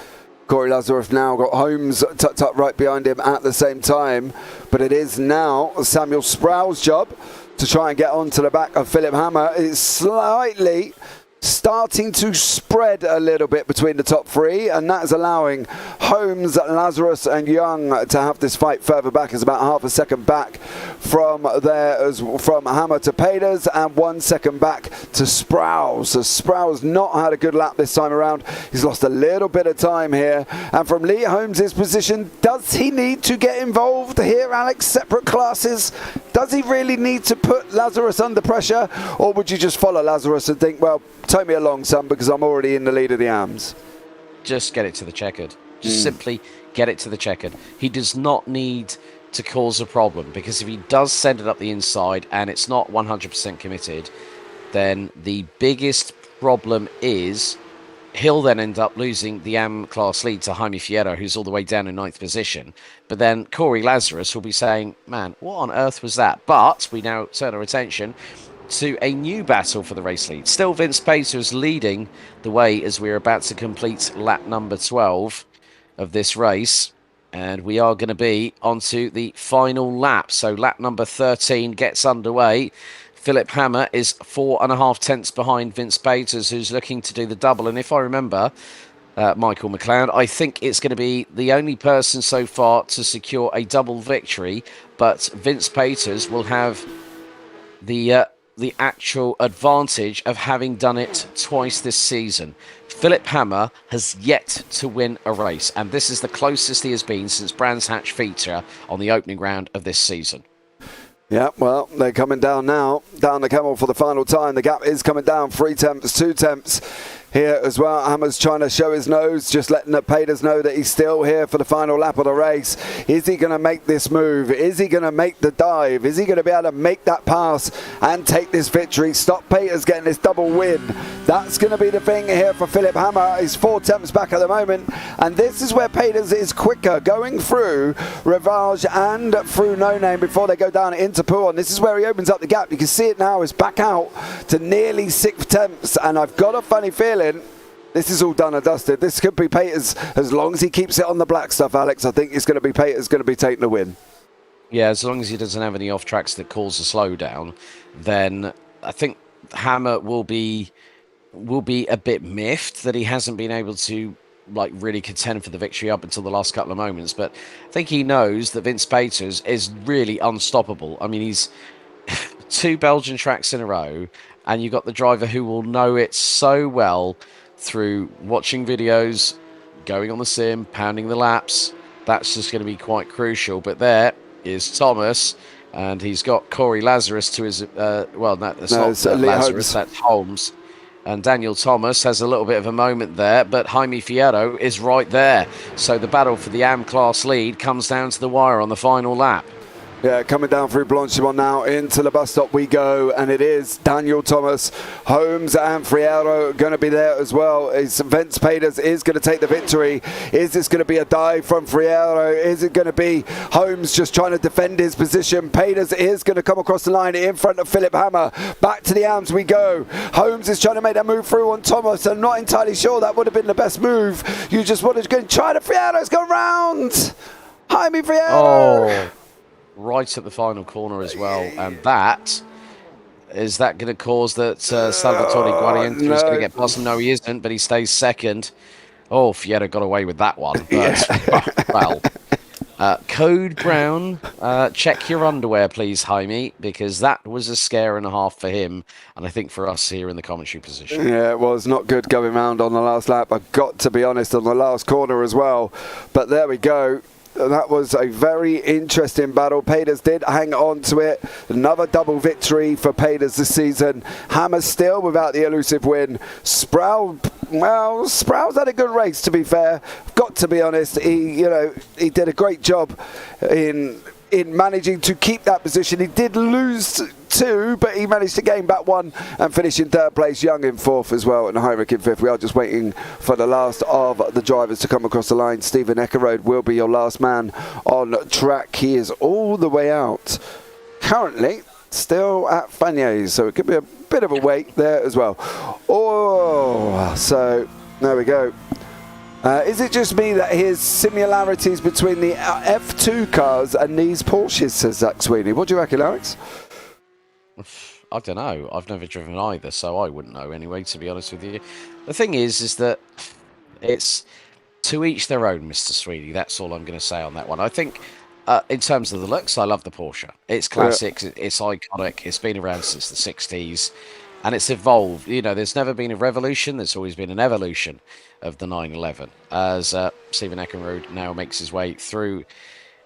Corey Lazarus now got Holmes tucked up right behind him at the same time. But it is now Samuel Sproul's job to try and get onto the back of Philip Hammer. It's slightly starting to spread a little bit between the top 3, and that is allowing Holmes, Lazarus and Young to have this fight further back. It's about half a second back from there, from Hammer to Peters, and 1 second back to Sproul. So Sproul's not had a good lap this time around. He's lost a little bit of time here. And from Lee Holmes' position, does he need to get involved here, Alex? Separate classes? Does he really need to put Lazarus under pressure, or would you just follow Lazarus and think, well, take me along, son, because I'm already in the lead of the AMs? Just get it to the checkered. Just simply get it to the checkered. He does not need to cause a problem, because if he does send it up the inside and it's not 100% committed, then the biggest problem is he'll then end up losing the AM class lead to Jaime Fierro, who's all the way down in 9th position. But then Corey Lazarus will be saying, man, what on earth was that? But we now turn our attention to a new battle for the race lead. Still Vince Peters leading the way as we're about to complete lap number 12 of this race. And we are going to be onto the final lap. So lap number 13 gets underway. Philip Hammer is 4.5 tenths behind Vince Peters, who's looking to do the double. And if I remember, Michael McLeod, I think it's going to be the only person so far to secure a double victory. But Vince Peters will have the actual advantage of having done it twice this season. Philip Hammer has yet to win a race, and this is the closest he has been since Brands Hatch feature on the opening round of this season. Yeah, well, they're coming down now, down the camel for the final time. The gap is coming down, 3 tenths, 2 tenths here as well. Hammer's trying to show his nose, just letting the Peters know that he's still here for the final lap of the race. Is he going to make this move? Is he going to make the dive? Is he going to be able to make that pass and take this victory? Stop Peters getting this double win. That's going to be the thing here for Philip Hammer. He's 4 tenths back at the moment, and this is where Peters is quicker, going through Rivage and through No Name before they go down into Pouon. This is where he opens up the gap. You can see it now. It's back out to nearly 6 tenths, and I've got a funny feeling this is all done and dusted. This could be Peters as long as he keeps it on the black stuff, Alex. I think it's going to be Peters going to be taking the win. Yeah, as long as he doesn't have any off tracks that cause a slowdown, then I think Hammer will be a bit miffed that he hasn't been able to really contend for the victory up until the last couple of moments. But I think he knows that Vince Peters is really unstoppable. I mean, he's 2 Belgian tracks in a row, and you've got the driver who will know it so well through watching videos, going on the sim, pounding the laps. That's just going to be quite crucial. But there is Thomas, and he's got Corey Lazarus to his... well, that's not Lazarus, that's Holmes. And Daniel Thomas has a little bit of a moment there, but Jaime Fierro is right there. So the battle for the AM class lead comes down to the wire on the final lap. Yeah, coming down through Blanchimont now, into the bus stop we go, and it is Daniel Thomas, Holmes and Fierro going to be there as well. Vince Peters is going to take the victory. Is this going to be a dive from Fierro? Is it going to be Holmes just trying to defend his position? Peters is going to come across the line in front of Philip Hammer. Back to the AMs we go. Holmes is trying to make that move through on Thomas. I'm not entirely sure that would have been the best move. You just wanted to go and try to Fierro's go round. Jaime Fierro. Oh. Right at the final corner as well, and that is that going to cause that Salvatore Guarienzo is going to get past him? No, he isn't, but he stays second. Oh, Fierro got away with that one, but well, Code Brown, check your underwear, please, Jaime, because that was a scare and a half for him, and I think for us here in the commentary position. Yeah, it was not good going round on the last lap. I've got to be honest, on the last corner as well, but there we go. That was a very interesting battle. Peters did hang on to it. Another double victory for Peters this season. Hammer still without the elusive win. Sproul, well, Sproul's had a good race, to be fair. Got to be honest. He did a great job in in managing to keep that position. He did lose 2, but he managed to gain back 1 and finish in 3rd place. Young in 4th as well, and Heinrich in 5th. We are just waiting for the last of the drivers to come across the line. Stephen Eckerode will be your last man on track. He is all the way out. Currently, still at Fagnes, so it could be a bit of a wait there as well. Oh, so there we go. Is it just me that hears similarities between the F2 cars and these Porsches, says Zach Sweeney? What do you reckon, Alex? I don't know. I've never driven either, so I wouldn't know anyway, to be honest with you. The thing is that it's to each their own, Mr. Sweeney. That's all I'm going to say on that one. I think in terms of the looks, I love the Porsche. It's classic, it's iconic, it's been around since the 60s, and it's evolved. You know, there's never been a revolution, there's always been an evolution of the 911. As Stephen Eckerode now makes his way through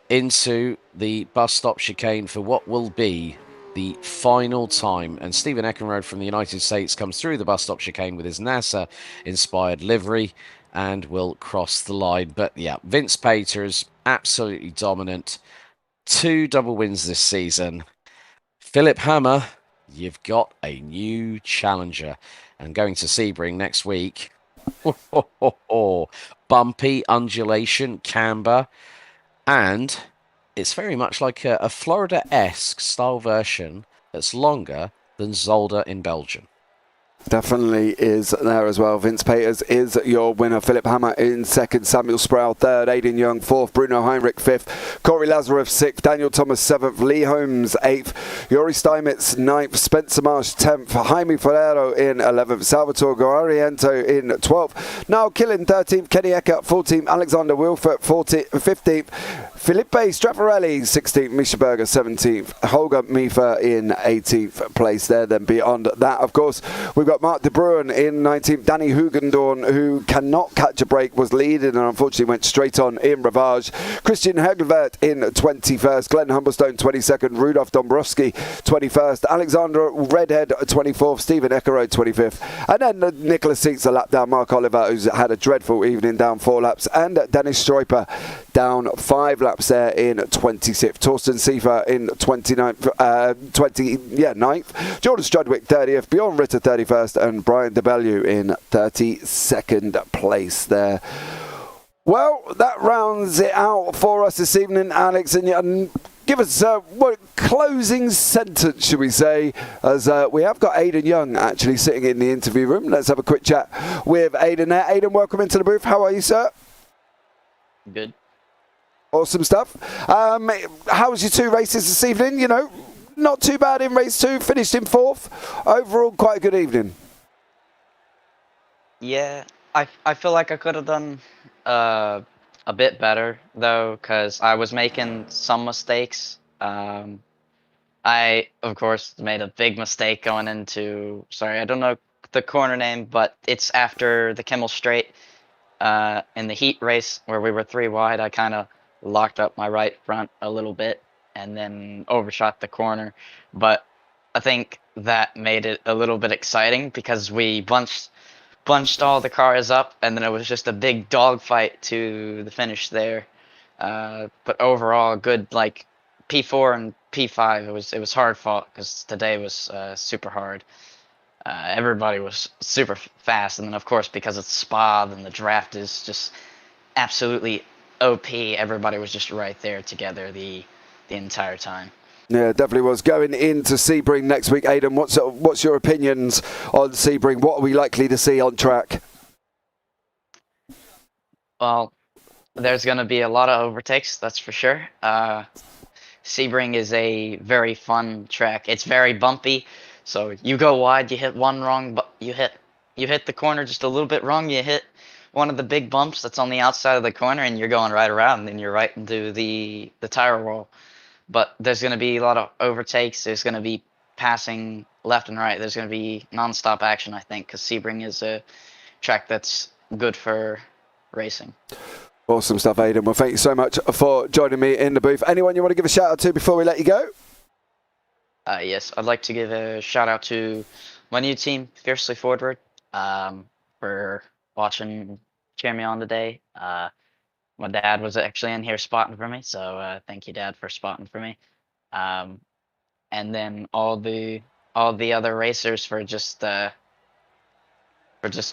into the bus stop chicane for what will be the final time. And Stephen Eckerode from the United States comes through the bus stop chicane with his NASA-inspired livery and will cross the line. But yeah, Vince Pater's absolutely dominant. 2 double wins this season. Philip Hammer, you've got a new challenger. And going to Sebring next week. Bumpy, undulation, camber. And it's very much like a Florida-esque style version that's longer than Zolder in Belgium. Definitely is there as well. Vince Peters is your winner. Philip Hammer in 2nd, Samuel Sproul 3rd, Aidan Young 4th, Bruno Heinrich 5th, Corey Lazarev 6th, Daniel Thomas 7th, Lee Holmes 8th, Yuri Steinmetz 9th, Spencer Marsh 10th, Jaime Ferrero in 11th, Salvatore Guariento in 12th, Niall Killen 13th, Kenny Eckert 14th, Alexander Wilford 15th, Felipe Straffarelli 16th, Misha Berger 17th, Holger Miefer in 18th place there. Then beyond that, of course, we've got Mark de Bruin in 19th, Danny Hugendorn, who cannot catch a break, was leading and unfortunately went straight on in Ravage. Christian Hegelvert in 21st, Glenn Humblestone 22nd, Rudolf Dombrowski 21st, Alexander Redhead 24th, Stephen Eckerode 25th, and then Nicholas Seats a lap down, Mark Oliver, who's had a dreadful evening, down 4 laps, and Dennis Streiper down 5 laps there in 26th. Torsten Siefer in 9th, Jordan Strudwick 30th, Bjorn Ritter 31st, and Brian DeBellew in 32nd place there. Well, that rounds it out for us this evening, Alex, and give us what closing sentence, should we say, as we have got Aidan Young actually sitting in the interview room. Let's have a quick chat with Aidan there. Aidan, welcome into the booth. How are you, sir? Good. Awesome stuff. How was your 2 races this evening? You know, not too bad in race 2, finished in 4th. Overall, quite a good evening. Yeah, I feel like I could have done a bit better, though, because I was making some mistakes. I, of course, made a big mistake going into, sorry, I don't know the corner name, but it's after the Kimmel Straight in the heat race where we were 3 wide. I kind of locked up my right front a little bit and then overshot the corner. But I think that made it a little bit exciting because we bunched all the cars up, and then it was just a big dogfight to the finish there. But overall, good, like P4 and P5. It was hard fought because today was super hard. Everybody was super fast, and then of course because it's Spa, then the draft is just absolutely OP. Everybody was just right there together the entire time. Yeah, definitely was. Going into Sebring next week, Aidan, what's your opinions on Sebring? What are we likely to see on track? Well, there's going to be a lot of overtakes, that's for sure. Sebring is a very fun track. It's very bumpy, so you go wide, you hit one wrong, but you hit the corner just a little bit wrong, you hit one of the big bumps that's on the outside of the corner, and you're going right around, and then you're right into the tire wall. But there's going to be a lot of overtakes. There's going to be passing left and right. There's going to be non-stop action, I think, because Sebring is a track that's good for racing. Awesome stuff, Aidan. Well, thank you so much for joining me in the booth. Anyone you want to give a shout out to before we let you go? Yes, I'd like to give a shout out to my new team, Fiercely Forward, for watching, cheering me on today. My dad was actually in here spotting for me, so thank you, Dad, for spotting for me. And then all the other racers for just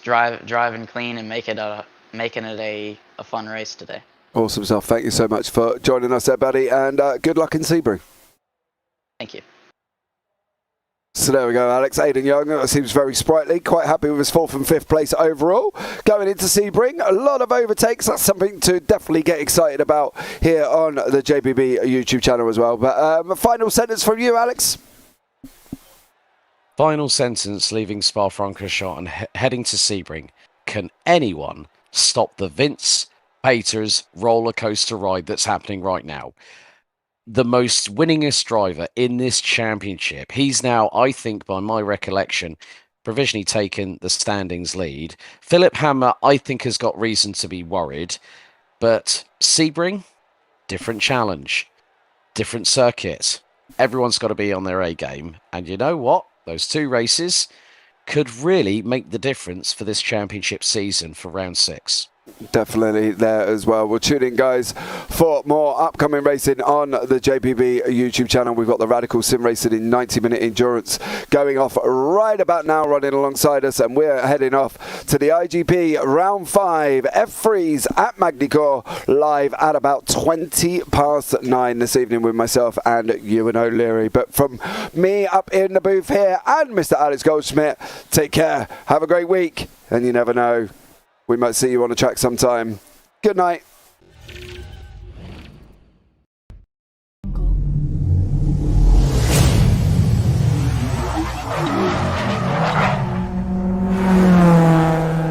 driving clean and making it a fun race today. Awesome stuff. Thank you so much for joining us there, buddy, and good luck in Sebring. Thank you. So there we go, Alex. Aidan Young seems very sprightly, quite happy with his 4th and 5th place overall. Going into Sebring, a lot of overtakes. That's something to definitely get excited about here on the JPB YouTube channel as well. But a final sentence from you, Alex. Final sentence, leaving Spa-Francorchamps and heading to Sebring. Can anyone stop the Vince Paters roller coaster ride that's happening right now? The most winningest driver in this championship. He's now, I think, by my recollection, provisionally taken the standings lead. Philip Hammer, I think, has got reason to be worried. But Sebring, different challenge, different circuit. Everyone's got to be on their A game. And you know what? Those 2 races could really make the difference for this championship season for round 6. Definitely there as well. We'll tune in, guys, for more upcoming racing on the JPB YouTube channel. We've got the Radical Sim Racing in 90-minute endurance going off right about now, running alongside us, and we're heading off to the IGP Round 5 F3s at Magny-Cours, live at about 9:20 this evening with myself and Ewan O'Leary. But from me up in the booth here and Mr. Alex Goldschmidt, take care, have a great week, and you never know, we might see you on the track sometime. Good night.